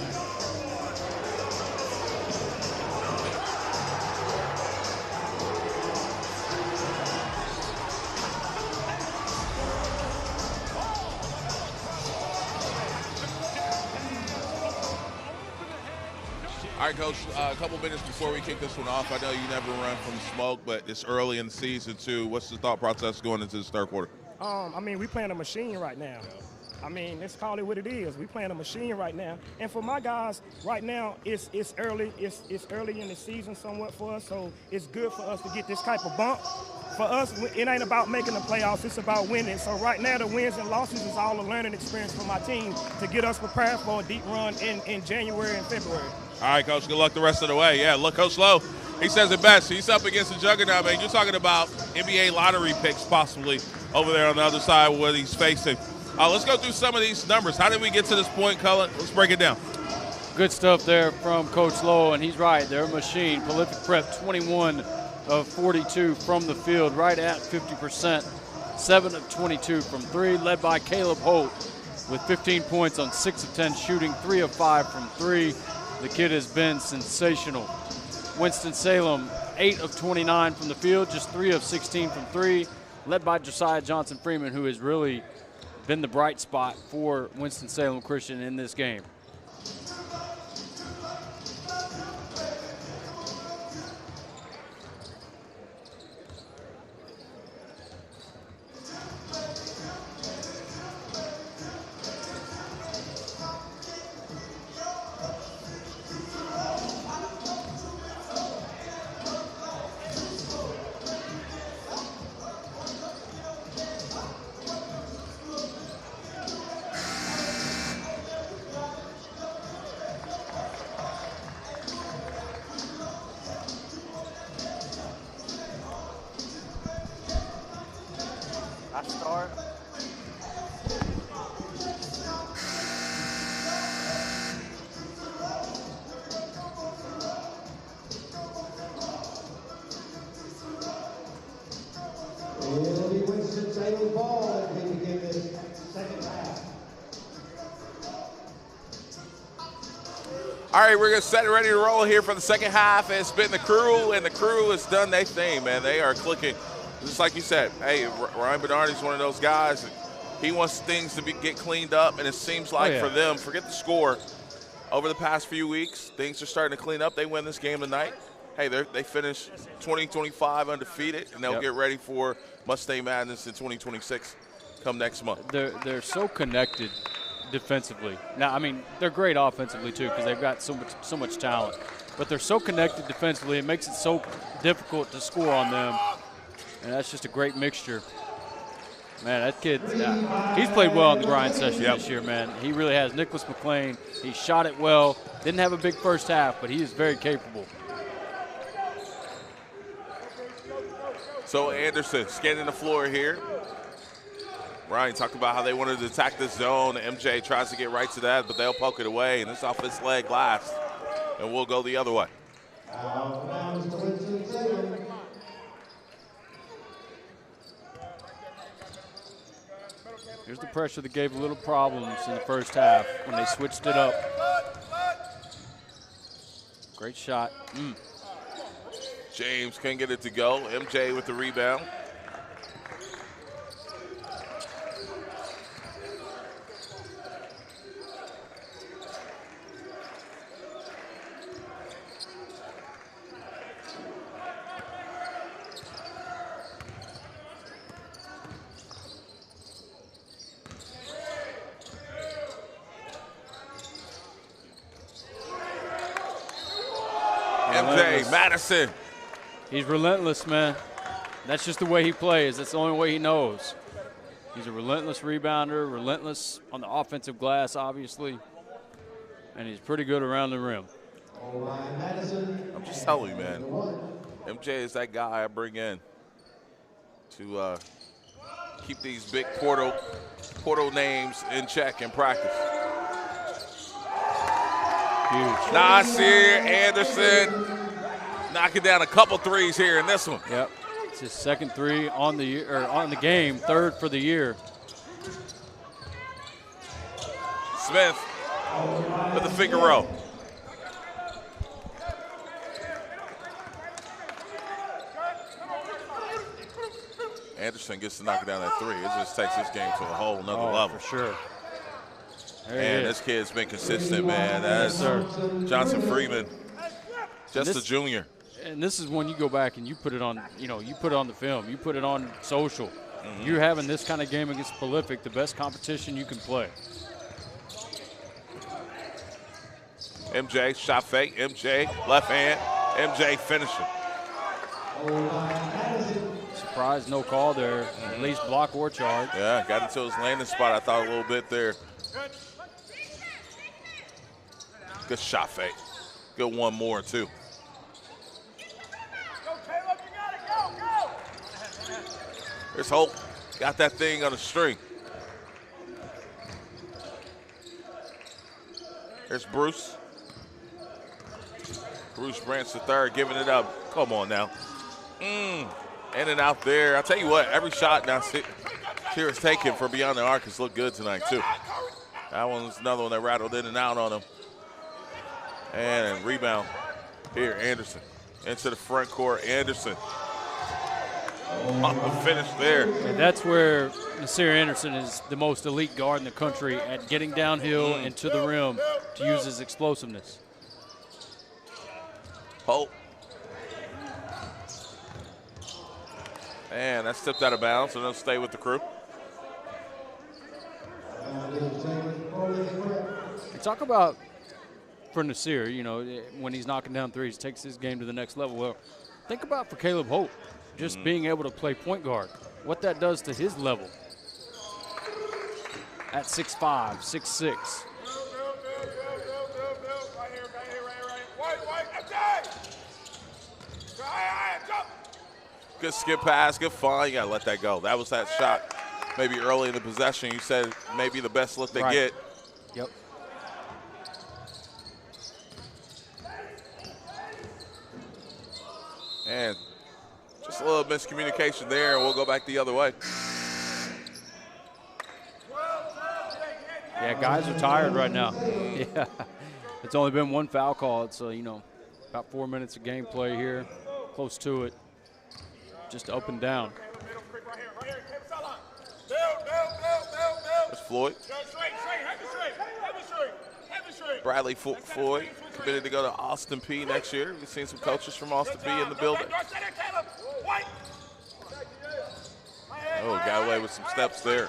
All right, Coach, a couple minutes before we kick this one off, I know you never run from smoke, but it's early in the season, too. What's the thought process going into this third quarter? We playing a machine right now. Let's call it what it is. We playing a machine right now. And for my guys, right now, it's early. It's early in the season somewhat for us, so it's good for us to get this type of bump. For us, it ain't about making the playoffs. It's about winning. So right now, the wins and losses is all a learning experience for my team to get us prepared for a deep run in January and February. All right, Coach, good luck the rest of the way. Yeah, look, Coach Lowe, he says it best. He's up against the juggernaut, man. You're talking about NBA lottery picks possibly over there on the other side what he's facing. Let's go through some of these numbers. How did we get to this point, Cullen? Let's break it down. Good stuff there from Coach Lowe, and he's right. They're a machine. Prolific Prep, 21 of 42 from the field, right at 50%. 7 of 22 from three, led by Caleb Holt with 15 points on 6 of 10 shooting, 3 of 5 from three. The kid has been sensational. Winston-Salem, 8 of 29 from the field, just 3 of 16 from three, led by Josiah Johnson-Freeman, who has really been the bright spot for Winston-Salem Christian in this game. All right, we're going to set it ready to roll here for the second half. It's been the crew, and the crew has done their thing, man. They are clicking. Just like you said, hey, Ryan Bernardi's one of those guys. He wants things to get cleaned up, and it seems like for them, forget the score, over the past few weeks, things are starting to clean up. They win this game tonight. Hey, they finish 2025 undefeated, and they'll get ready for Mustang Madness in 2026 come next month. They're so connected defensively. Now, I mean, they're great offensively too because they've got so much talent. But they're so connected defensively, it makes it so difficult to score on them. And that's just a great mixture. Man, that kid, he's played well in the grind session this year, man. He really has. Nicholas McLean, he shot it well. Didn't have a big first half, but he is very capable. So Anderson scanning the floor here. Ryan talked about how they wanted to attack this zone. MJ tries to get right to that, but they'll poke it away, and it's off his leg last. And we'll go the other way. Here's the pressure that gave a little problems in the first half when they switched it up. Great shot. James couldn't get it to go. MJ with the rebound. MJ, Madison. He's relentless, man. That's just the way he plays. That's the only way he knows. He's a relentless rebounder, relentless on the offensive glass, obviously, and he's pretty good around the rim. I'm just telling you, man. MJ is that guy I bring in to keep these big portal names in check in practice. Huge. Nasir Anderson knocking down a couple threes here in this one. Yep. It's his second three on the game, third for the year. Smith with the finger roll. Anderson gets to knock down that three. It just takes this game to a whole nother level. For sure. And this kid's been consistent, man. That's Johnson Freeman, just a junior. And this is when you go back and you put it on, you put it on the film, you put it on social. You're having this kind of game against Prolific, the best competition you can play. MJ, shot fake, MJ, left hand, MJ finishing. Surprise, no call there, at least block or charge. Yeah, got into his landing spot, I thought, a little bit there. Good shot fake. Good one more, too. There's Hope. Got that thing on a string. There's Bruce. Bruce Branch III giving it up. Come on now. In and out there. I'll tell you what, every shot now here is taken for beyond the arc has looked good tonight, too. That one's another one that rattled in and out on him. And rebound here, Anderson. Into the front court, Anderson. On the finish there. And that's where Nasir Anderson is the most elite guard in the country at getting downhill and to the rim to use his explosiveness. Hope. And that's tipped out of bounds, so they'll stay with the crew. And talk about, for Nasir, when he's knocking down threes, takes his game to the next level. Well, think about for Caleb Holt, just being able to play point guard, what that does to his level at 6'5", 6'6". Good skip pass, good find. You got to let that go. That was that shot maybe early in the possession. You said maybe the best look they get. Yep. And just a little miscommunication there, and we'll go back the other way. Yeah, guys are tired right now. Yeah. It's only been one foul call. So, you know, about 4 minutes of gameplay here, close to it, just up and down. That's Floyd. Bradley Floyd committed to go to Austin P next year. We've seen some coaches from Austin P in the building. Oh, got away with some steps there.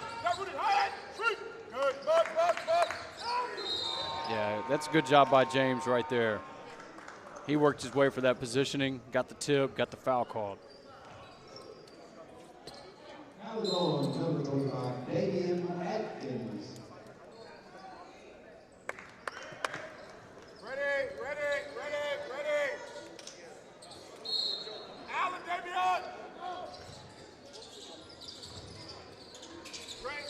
Yeah, that's a good job by James right there. He worked his way for that positioning, got the tip, got the foul called. Now is on number 25, Damian Atkins. Ready. Allen, Davion. Straight.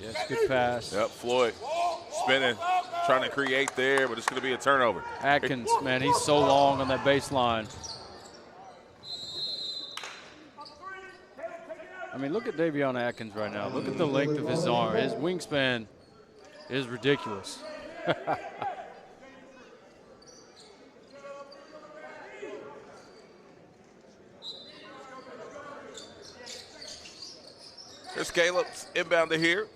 Yes, good pass. Yep, Floyd spinning, trying to create there, but it's going to be a turnover. Atkins, man, he's so long on that baseline. I mean, look at Davion Atkins right now. Look at the length of his arm. His wingspan is ridiculous. Here's Caleb inbound to here.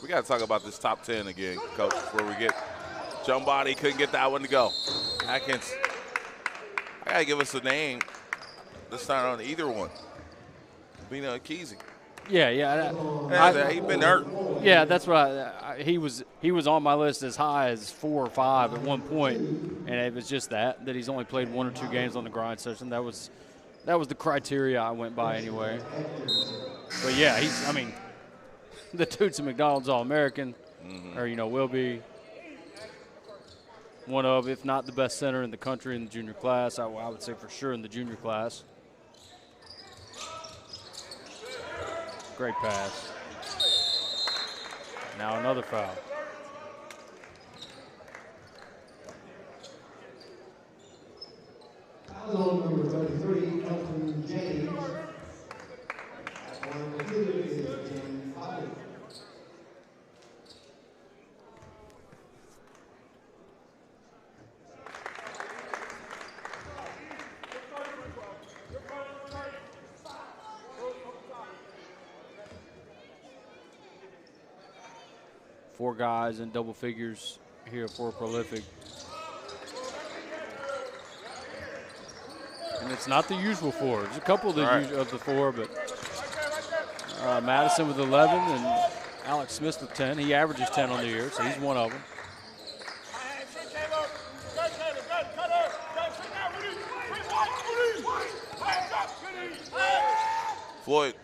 We got to talk about this top 10 again, Coach, before we get John Body couldn't get that one to go. Atkins, I got to give us a name this time on either one. Bina Kesey. Yeah. He's been hurt. Yeah, that's what he was on my list as high as 4 or 5 at one point, and it was just that he's only played 1 or 2 games on the grind session. That was the criteria I went by anyway. But yeah, the dude's a McDonald's All-American, or will be one of, if not the best center in the country in the junior class. I would say for sure in the junior class. Great pass. Now another foul. Foul on number 33, Elton James. At one of the two is Jim Body. Four guys in double figures here for Prolific. And it's not the usual 4. There's a couple of the 4, but Madison with 11 and Alex Smith with 10. He averages 10 on the year, so he's one of them. Floyd.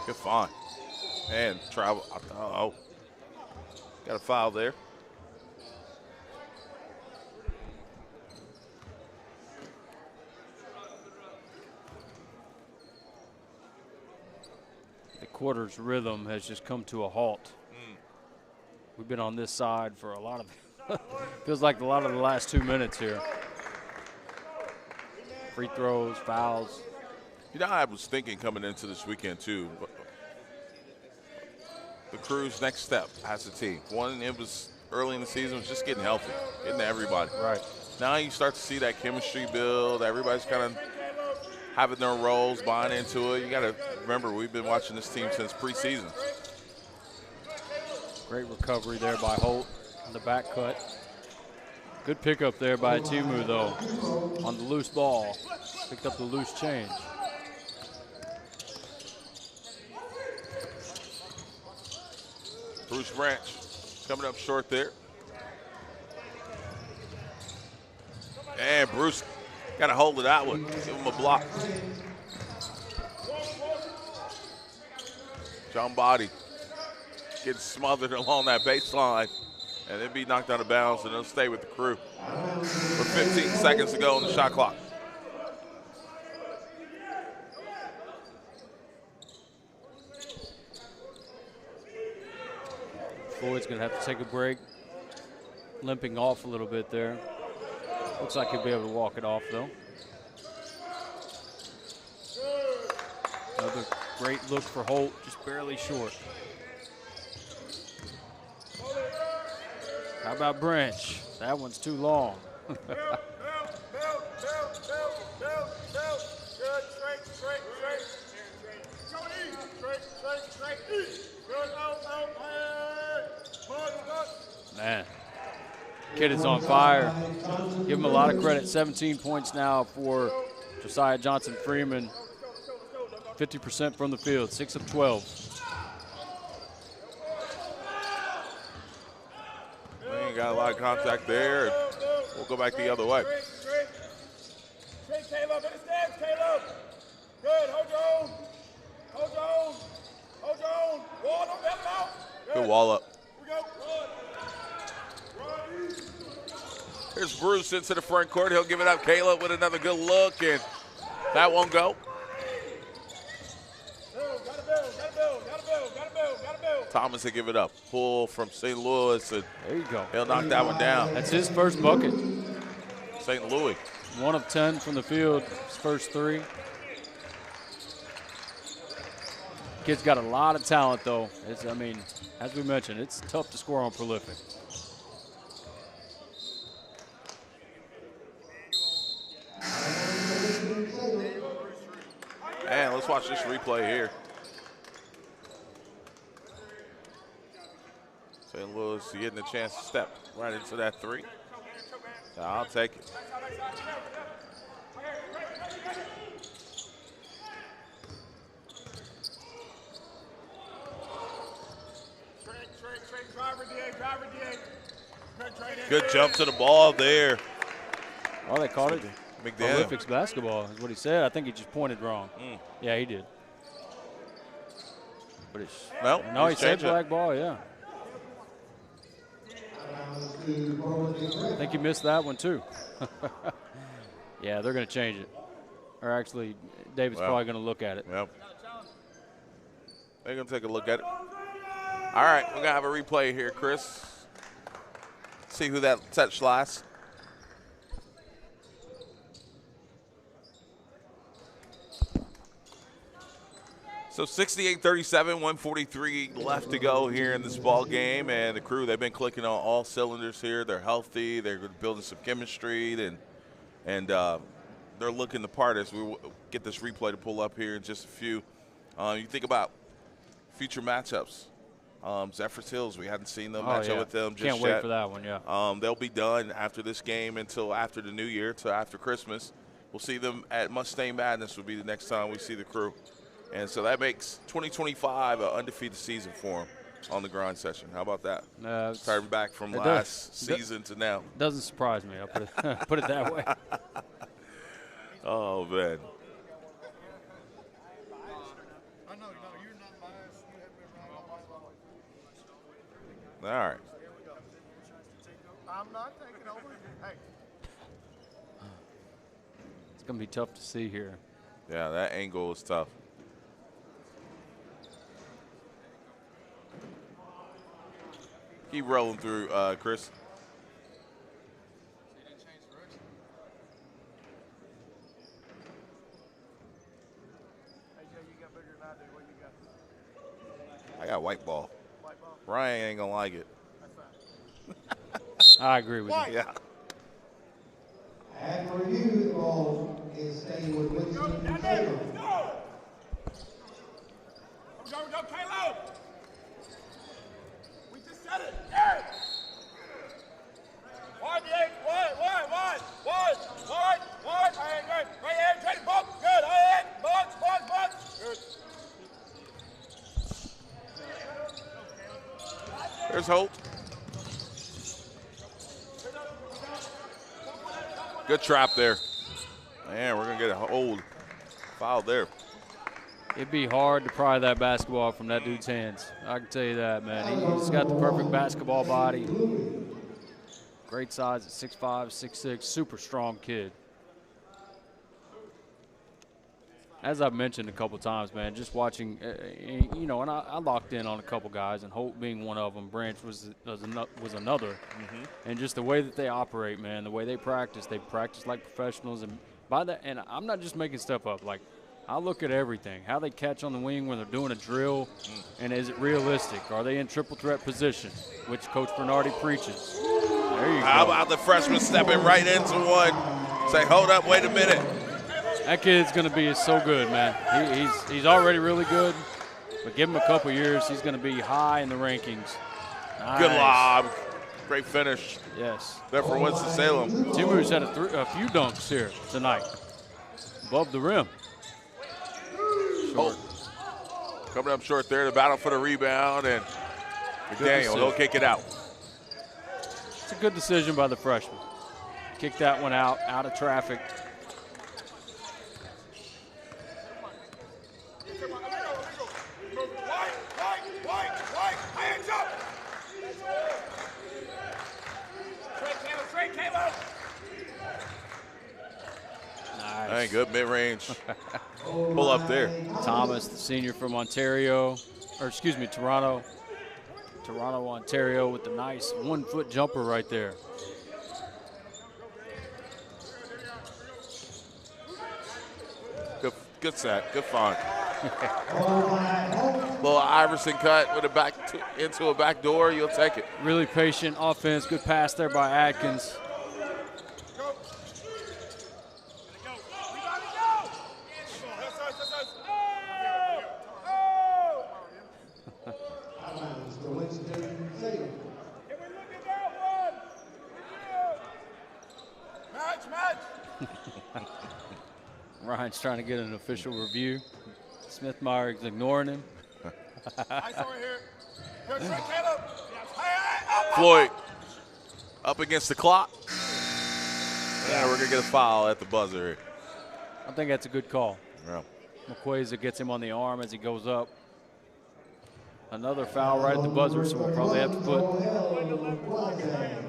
Good find. And travel. Oh, got a foul there. The quarter's rhythm has just come to a halt. We've been on this side for a lot of feels like a lot of the last 2 minutes here. Free throws, fouls. I was thinking coming into this weekend too, the Crew's next step as a team. One, it was early in the season, was just getting healthy, getting to everybody. Right. Now you start to see that chemistry build. Everybody's kind of having their roles, buying into it. You got to remember, we've been watching this team since preseason. Great recovery there by Holt on the back cut. Good pickup there by Timu, though, on the loose ball. Picked up the loose change. Bruce Branch coming up short there. And Bruce got a hold of that one. Give him a block. John Body getting smothered along that baseline, and then be knocked out of bounds, and they'll stay with the Crew for 15 seconds to go on the shot clock. Floyd's going to have to take a break. limping off a little bit there. Looks like he'll be able to walk it off, though. Another great look for Holt, just barely short. How about Branch? That one's too long. Man, kid is on fire. Give him a lot of credit. 17 points now for Josiah Johnson-Freeman. 50% from the field, 6 of 12. We ain't got a lot of contact there. We'll go back the other way. Caleb, in the stands, Caleb. Good, hold your own. Hold your own. Hold your own. Wall, don't let him out. Good wall up. We go. Here's Bruce into the front court. He'll give it up. Caleb with another good look, and that won't go. Thomas will give it up. Pull from St. Louis, and there you go. He'll knock that one down. That's his first bucket. St. Louis. 1 of 10 from the field, his first 3. Kid's got a lot of talent, though. I mean, as we mentioned, it's tough to score on Prolific. Man, let's watch this replay here. St. Louis getting a chance to step right into that 3. So I'll take it. Good jump to the ball there. Oh, they called it McDaniel. Prolific's basketball is what he said. I think he just pointed wrong. Yeah, he did. But it's no, he said black ball, yeah. I think he missed that one too. Yeah, they're going to change it. Or actually, David's probably going to look at it. Yep. They're going to take a look at it. All right, we're going to have a replay here, Chris. See who that touched last. So 68-37, 143 left to go here in this ball game, and the Crew, they've been clicking on all cylinders here. They're healthy. They're building some chemistry, and they're looking the part as we get this replay to pull up here in just a few. You think about future matchups. Zephyrs Hills, we hadn't seen them match up with them just yet. Can't wait for that one, yeah. They'll be done after this game until after the new year, till after Christmas. We'll see them at Mustang Madness will be the next time we see the Crew. And so that makes 2025 an undefeated season for them on the grind session. How about that? Starting back from last season to now. Doesn't surprise me. I'll put it that way. Oh, man. All right. I'm not taking over. Hey. It's going to be tough to see here. Yeah, that angle is tough. Keep rolling through, Chris. I got white ball. Ryan ain't gonna like it. I agree with you. Yeah. And for you, the ball is staying with Winston-Salem. Go, Caleb! We just said it. Yeah. Wide, wide. Right hand, ready, box. Good, right hand, box. Good. There's Holt. Good trap there. Man, we're going to get a hold. Foul there. It'd be hard to pry that basketball from that dude's hands. I can tell you that, man. He's got the perfect basketball body. Great size at 6'5", 6'6", super strong kid. As I've mentioned a couple times, man, just watching, you know, and I locked in on a couple guys, and Holt being one of them, Branch was another. And just the way that they operate, man, the way they practice like professionals. And by that, and I'm not just making stuff up. Like, I look at everything, how they catch on the wing when they're doing a drill, and is it realistic? Are they in triple threat position, which Coach Bernardi preaches? There you go. How about the freshman stepping right into one? Say, hold up, wait a minute. That kid's going to be so good, man. He's already really good, but give him a couple years, he's going to be high in the rankings. Nice. Good lob. Great finish. Yes. There for Winston-Salem. Timu's had a few dunks here tonight. Above the rim. Short. Coming up short there, the battle for the rebound, and McDaniel, he'll kick it out. It's a good decision by the freshman. Kick that one out of traffic. Nice. Hey, good mid-range pull up there. Thomas, the senior from Ontario, or excuse me, Toronto, Ontario, with the nice 1-foot jumper right there. Good set, good find. Little Iverson cut with into a back door, you'll take it. Really patient offense, good pass there by Atkins. Ryan's trying to get an official review. Smith-Meyer is ignoring him. Floyd up against the clock. Yeah, we're going to get a foul at the buzzer. I think that's a good call. Yeah. McQuaza gets him on the arm as he goes up. Another foul right at the buzzer, so we'll probably have to put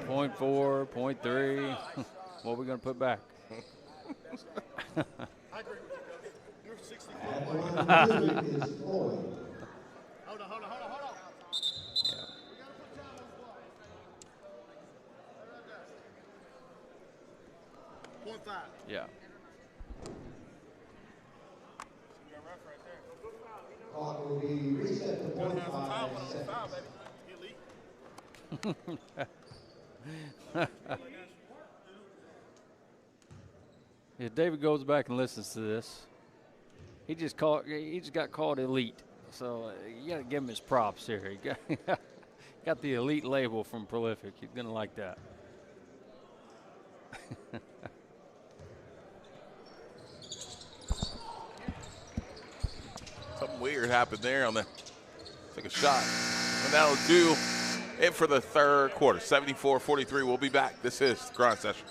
0.4, 0.3. What are we going to put back? I agree with you. You're 64. Hold on. Yeah. 0.5. Yeah. Clock will be reset to 0.5 seconds. If David goes back and listens to this, he just got called elite. So you got to give him his props here. He got the elite label from Prolific. He's going to like that. Something weird happened there on the take a shot. And that'll do it for the third quarter. 74-43. We'll be back. This is the Grind Session.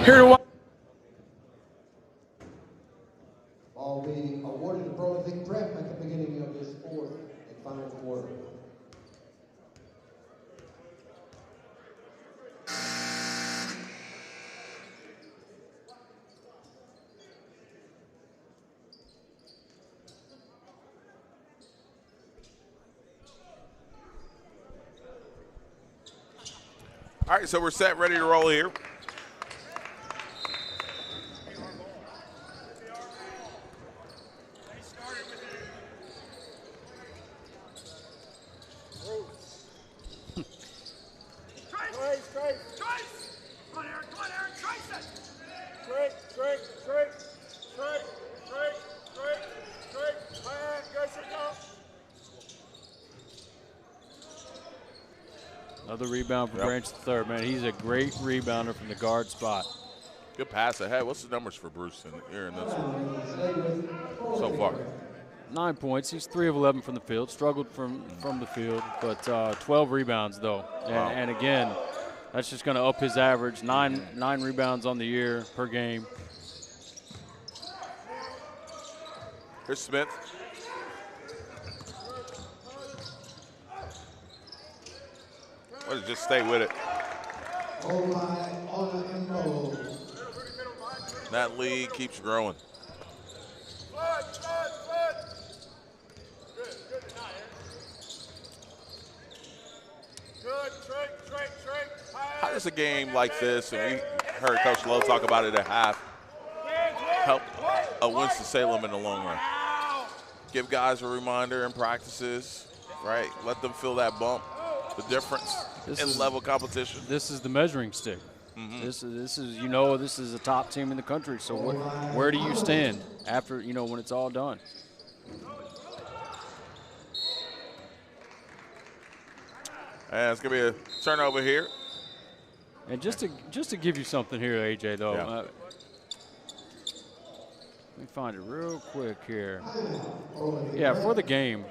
Here to Ball being awarded to Prolific Prep at the beginning of this fourth and final quarter. All right, so we're set, ready to roll here. Another rebound for Branch III, man. He's a great rebounder from the guard spot. Good pass ahead. What's the numbers for Bruce here in this one so far? 9 points. He's 3 of 11 from the field. Struggled from the field, but 12 rebounds though. Wow. And again, that's just going to up his average. Nine rebounds on the year per game. Here's Smith. Well, just stay with it. That lead keeps growing. How does a game like this, and we heard Coach Lowe talk about it at half, help a Winston-Salem in the long run? Give guys a reminder in practices, right? Let them feel that bump, the difference in level competition. This is the measuring stick. This is you know, this is a top team in the country. So where do you stand after, you know, when it's all done? And it's gonna be a turnover here. And just to give you something here, AJ, though. Let me find it real quick here. Yeah, for the game,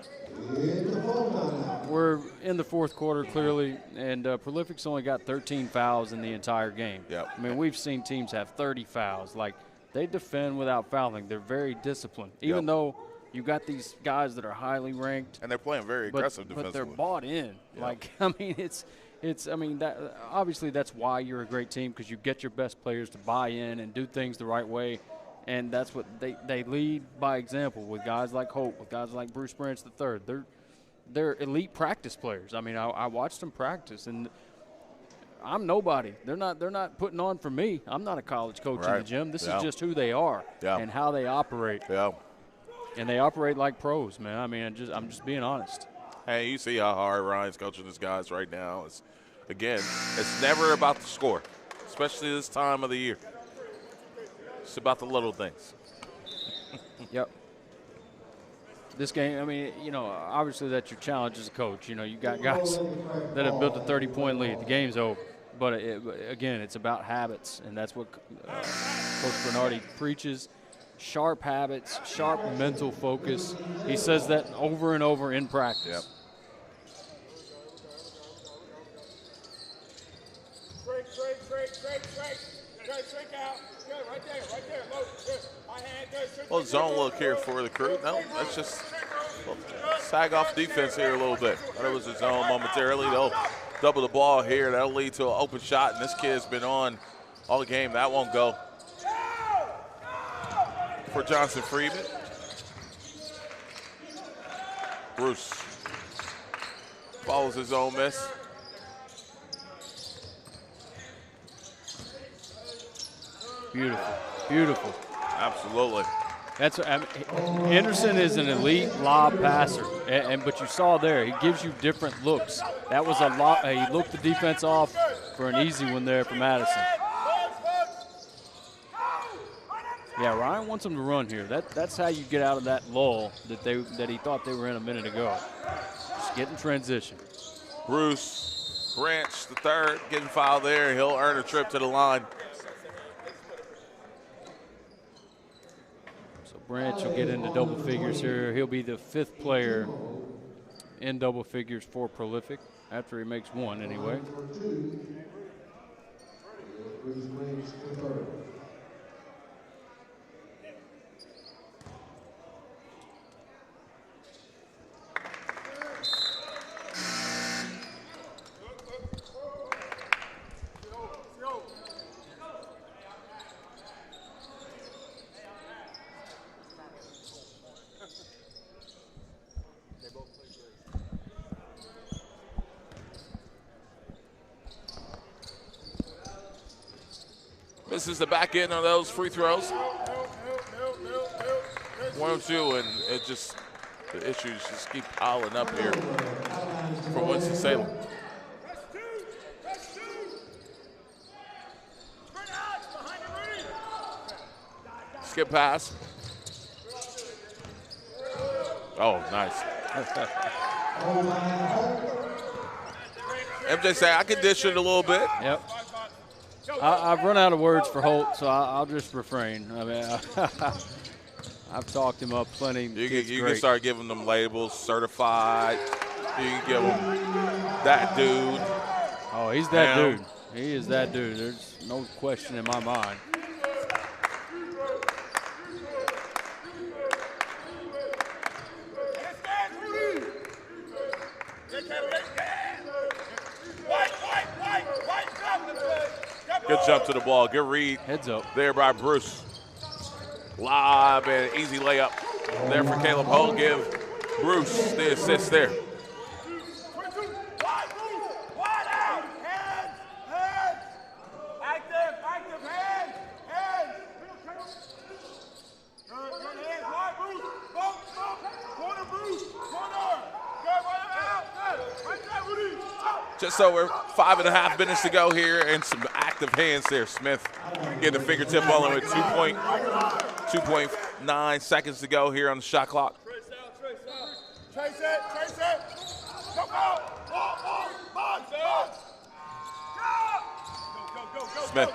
we're in the fourth quarter clearly, and Prolific's only got 13 fouls in the entire game. Yep. I mean, we've seen teams have 30 fouls. Like, they defend without fouling. They're very disciplined, even though you got these guys that are highly ranked. And they're playing very aggressive defensively. But they're bought in. Yep. Like, I mean, I mean, that obviously that's why you're a great team, because you get your best players to buy in and do things the right way. And that's what they lead by example with guys like Hope, with guys like Bruce Branch III. They're elite practice players. I mean, I watched them practice, and I'm nobody. They're not putting on for me. I'm not a college coach in the gym. This is just who they are and how they operate. Yeah. And they operate like pros, man. I mean, I'm just being honest. Hey, you see how hard Ryan's coaching his guys right now. Again, it's never about the score, especially this time of the year. It's about the little things. Yep. This game, I mean, you know, obviously that's your challenge as a coach. You know, you got guys that have built a 30-point lead. The game's over. But, again, it's about habits, and that's what Coach Bernardi preaches. Sharp habits, sharp mental focus. He says that over and over in practice. Yep. Well, zone look here for the Crew. No, that's just sag off defense here a little bit. Thought it was a zone momentarily. They'll double the ball here. That'll lead to an open shot, and this kid's been on all the game. That won't go for Johnson Freeman. Bruce follows his own miss. Beautiful, beautiful. Absolutely. That's Henderson is an elite lob passer, but you saw there he gives you different looks. That was a lot. He looked the defense off for an easy one there for Madison. Yeah, Ryan wants them to run here. That's how you get out of that lull that he thought they were in a minute ago. Just get in transition. Bruce Branch the third getting fouled there. He'll earn a trip to the line. Branch will get into double figures here. He'll be the 5th player in double figures for Prolific after he makes one anyway. This is the back end of those free throws. 1 or 2, and the issues just keep piling up here for Winston-Salem. Skip pass. Oh, nice. MJ say I can dish it a little bit. Yep. I've run out of words for Holt, so I'll just refrain. I mean, I've talked him up plenty. You can start giving them labels, certified. You can give them that dude. Oh, he's that dude. He is that dude. There's no question in my mind. Good jump to the ball. Good read. Heads up. There by Bruce. Lob and easy layup there for Caleb Holt. Give Bruce the assist there. Just over 5.5 minutes to go here, and some active hands there. Smith getting the fingertip on him with 2.9 seconds to go here on the shot clock. Trace it. Go. Smith.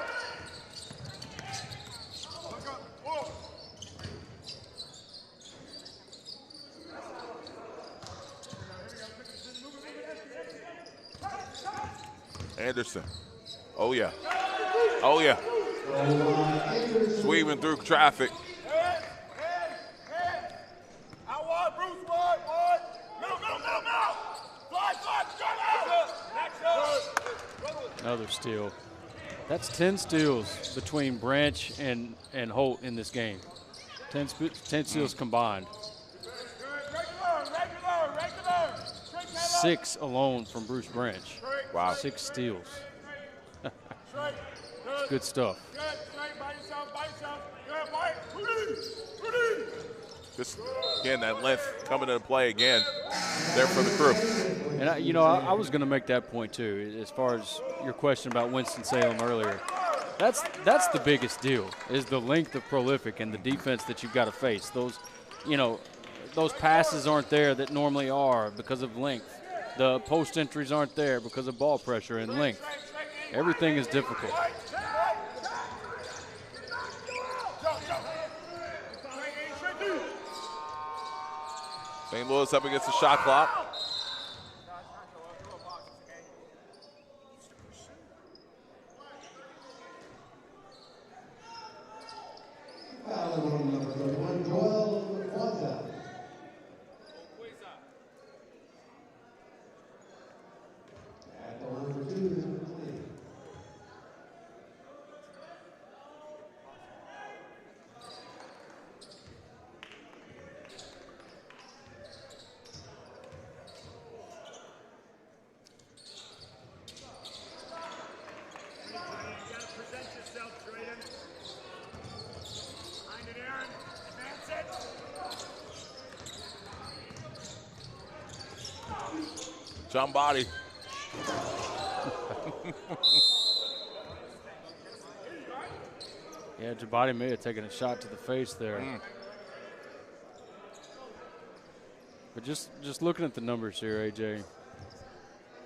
Anderson. Oh, yeah. Sweeping through traffic. Another steal. That's 10 steals between Branch and Holt in this game. 10 steals combined. 6 alone from Bruce Branch. Wow. 6 steals. Good stuff. Just, again, that length coming into play again there for the crew. And, I was going to make that point, too, as far as your question about Winston-Salem earlier. That's the biggest deal, is the length of Prolific and the defense that you've got to face. Those passes aren't there that normally are because of length. The post entries aren't there because of ball pressure and length. Everything is difficult. St. Louis up against the shot clock. John Body. Yeah, Jabari may have taken a shot to the face there. But just looking at the numbers here, AJ,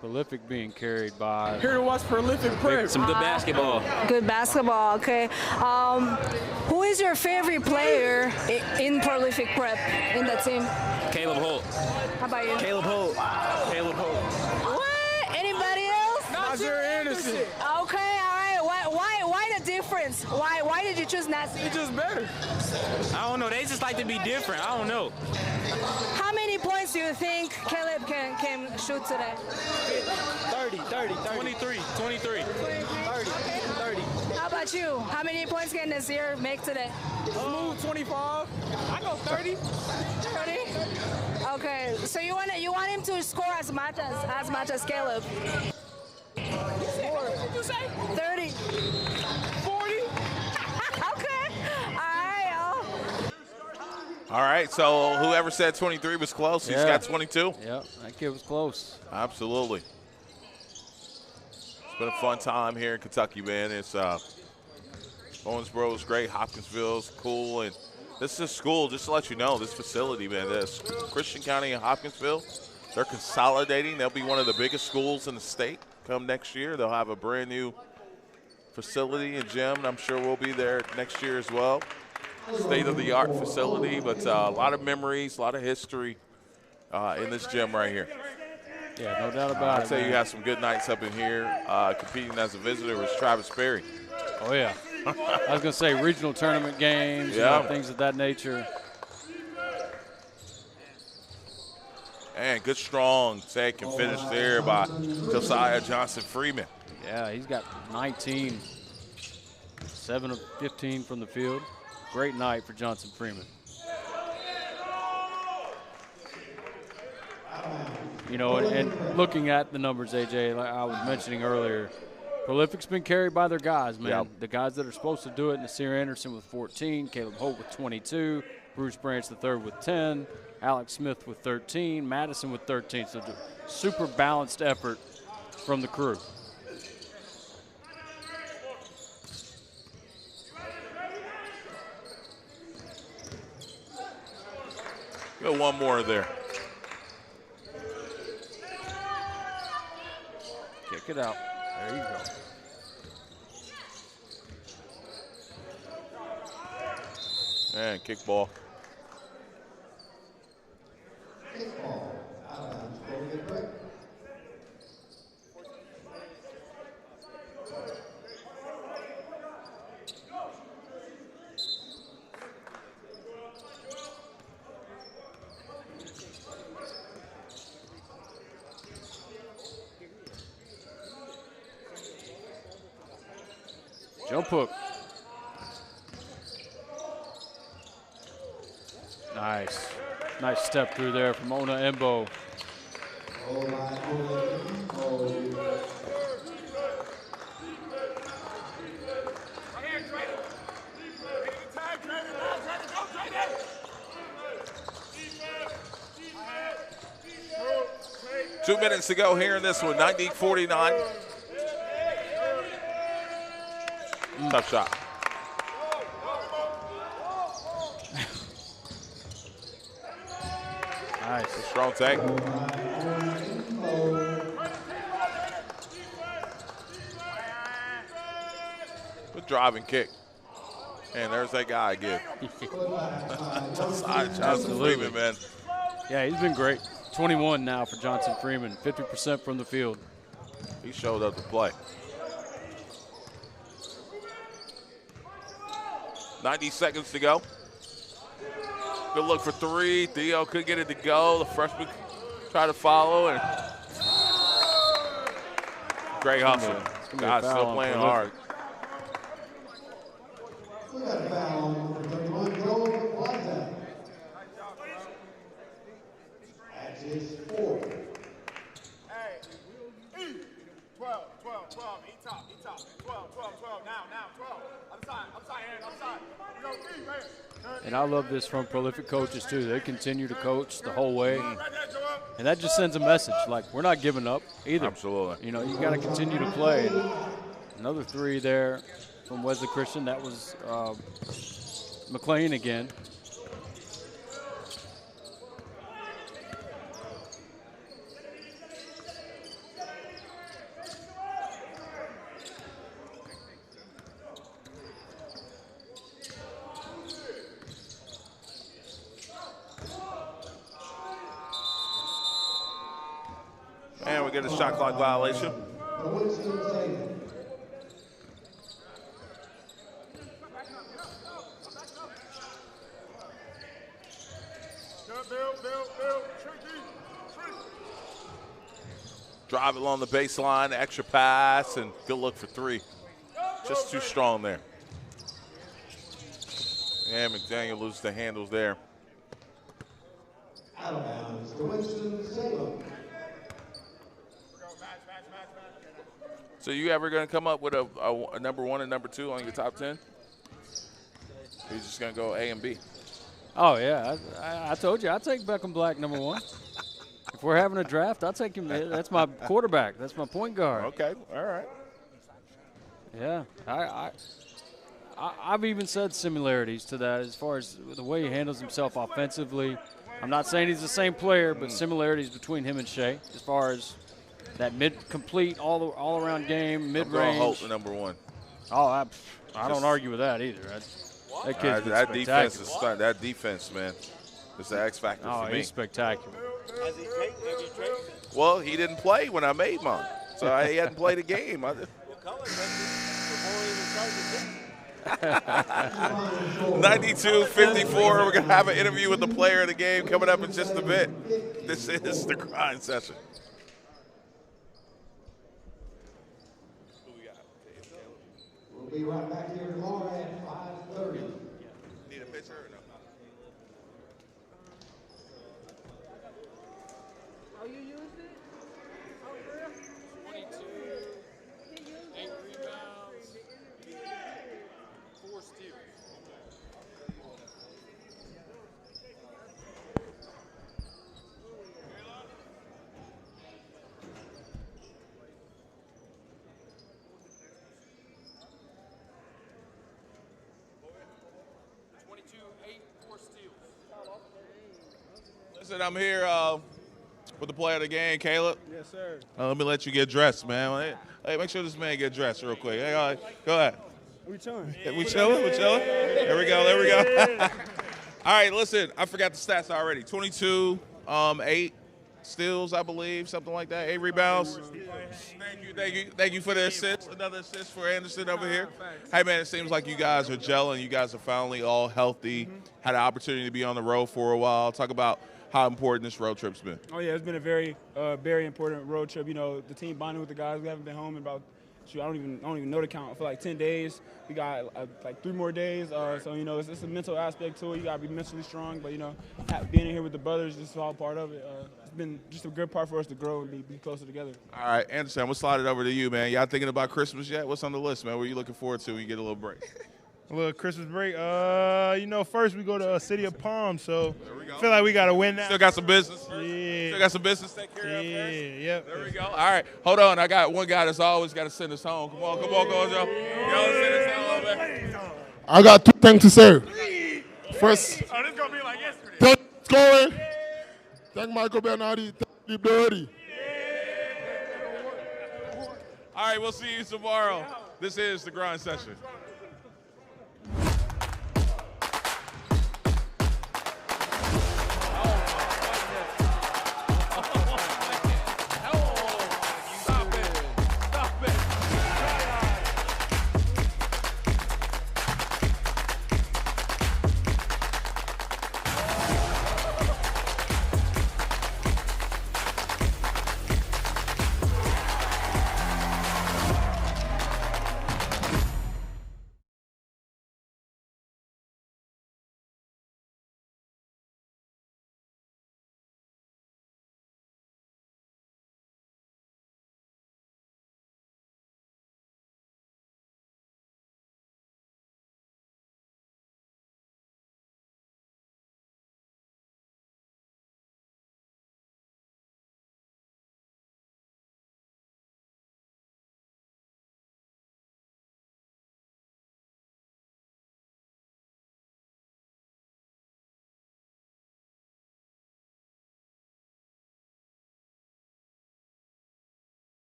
Prolific being carried by. Here to watch Prolific play. Some good basketball. Good basketball, okay. Who is your favorite player in Prolific Prep in that team? Caleb Holt. How about you? Caleb Holt. Caleb Holt. What? Anybody else? Nasir Anderson. Okay, all right. Why the difference? Why did you choose Nasir? He's just better. I don't know. They just like to be different. I don't know. How many points do you think Caleb can shoot today? 30, 23. 30. How about you? How many points can Nasir make today? Smooth 25. I go 30. 30? Okay, so you want him to score as much as Caleb? What did you say? 30. 40. Okay. All right, so whoever said 23 was close, he's got 22. Yep, that kid was close. Absolutely. It's been a fun time here in Kentucky, man. It's Owensboro is great. Hopkinsville's cool. And this is a school, just to let you know, this facility, man, this Christian County and Hopkinsville, they're consolidating. They'll be one of the biggest schools in the state come next year. They'll have a brand new facility and gym, and I'm sure we'll be there next year as well. State-of-the-art facility, but a lot of memories, a lot of history in this gym right here. Yeah, no doubt about it. I'd say you had some good nights up in here. Competing as a visitor was Travis Perry. Oh, yeah. I was going to say regional tournament games, you know, things of that nature. And good strong take and finish there by Josiah Johnson-Freeman. Yeah, he's got 19, 7 of 15 from the field. Great night for Johnson-Freeman. You know, and looking at the numbers, AJ, like I was mentioning earlier, Prolific's been carried by their guys, man. Yep. The guys that are supposed to do it, Nasir Anderson with 14, Caleb Holt with 22, Bruce Branch III with 10, Alex Smith with 13, Madison with 13. So super balanced effort from the crew. Got one more there. Kick it out. There you go. And kickball. Jump hook. Nice. Nice step through there from Ona Embo. Two minutes to go here in this one, 90-49. Tough shot. Nice. A strong take. Good drive and kick. And there's that guy again. Johnson Freeman, man. Yeah, he's been great. 21 now for Johnson Freeman, 50% from the field. He showed up to play. 90 seconds to go. Good look for three. Theo could get it to go. The freshman tried to follow. And great hustle. Guys still playing hard. We got a foul on number 31, Joe Plaza. That's his fourth. Hey, E. 12, 12, 12. E top. 12, 12, 12. Now, 12. Upside, Aaron, upside. You know, E, man. And I love this from prolific coaches, too. They continue to coach the whole way. And that just sends a message, like, we're not giving up either. Absolutely. You know, you got to continue to play. And another three there from Wesley Christian. That was McLean again. And we get a shot clock violation. Drive it along the baseline, extra pass, and good look for three. Just too strong there. And McDaniel loses the handles there. Out of bounds to Winston-Salem. So you ever going to come up with a number one and number two on your top 10? Or you just going to go A and B? Oh, yeah. I told you, I'd take Beckham Black number one. If we're having a draft, I'll take him. That's my quarterback. That's my point guard. Okay, all right. Yeah, I've even said similarities to that as far as the way he handles himself offensively. I'm not saying he's the same player, but similarities between him and Shea as far as that complete all-around game, mid-range. I'm going Holt, number one. Oh, I don't argue with that either. That kid's been spectacular. That defense, man, is the X factor for me. He's spectacular. Has he traded? Well, he didn't play when I made mine, so he hadn't played a game. Well, Cullen before he even started the 92-54. We're going to have an interview with the player of the game coming up in just a bit. This is the grind session. We'll be right back here tomorrow at 5:30. Need a picture or no? Oh, you used it? Oh, for real? 22, 8 rebounds, 4 steals. Listen, I'm here with the player of the game, Caleb. Yes, sir. Let me let you get dressed, man. Hey, make sure this man get dressed real quick. Hey, all right, go ahead. We chilling. We chilling? We chilling? There we go. There we go. All right, listen, I forgot the stats already. 22, 8 steals, I believe, something like that. 8 rebounds. Thank you for the assist. Another assist for Anderson over here. Hey, man, it seems like you guys are gelling. You guys are finally all healthy. Had an opportunity to be on the road for a while. Talk about how important this road trip's been. Oh, yeah, it's been a very, very important road trip. You know, the team bonding with the guys. We haven't been home in about, I don't even know the count, for like 10 days. We got like 3 more days. So, you know, it's a mental aspect to it. You got to be mentally strong. But, you know, being in here with the brothers is all part of it. It's been just a good part for us to grow and be closer together. All right, Anderson, we'll slide it over to you, man. Y'all thinking about Christmas yet? What's on the list, man? What are you looking forward to when you get a little break? A little Christmas break. You know, first we go to City of Palms, so I feel like we got to win that. Still got some business. Yeah. Still got some business to take care of first. Yep. There we go. All right, hold on. I got one guy that's always got to send us home. Come on, Gojo. Y'all send us home, man. I got 2 things to say. First, Oh, this gonna be like yesterday. thank Scoring. Thank Michael Bernardi. Thank Dirty. All right, we'll see you tomorrow. This is the grind session.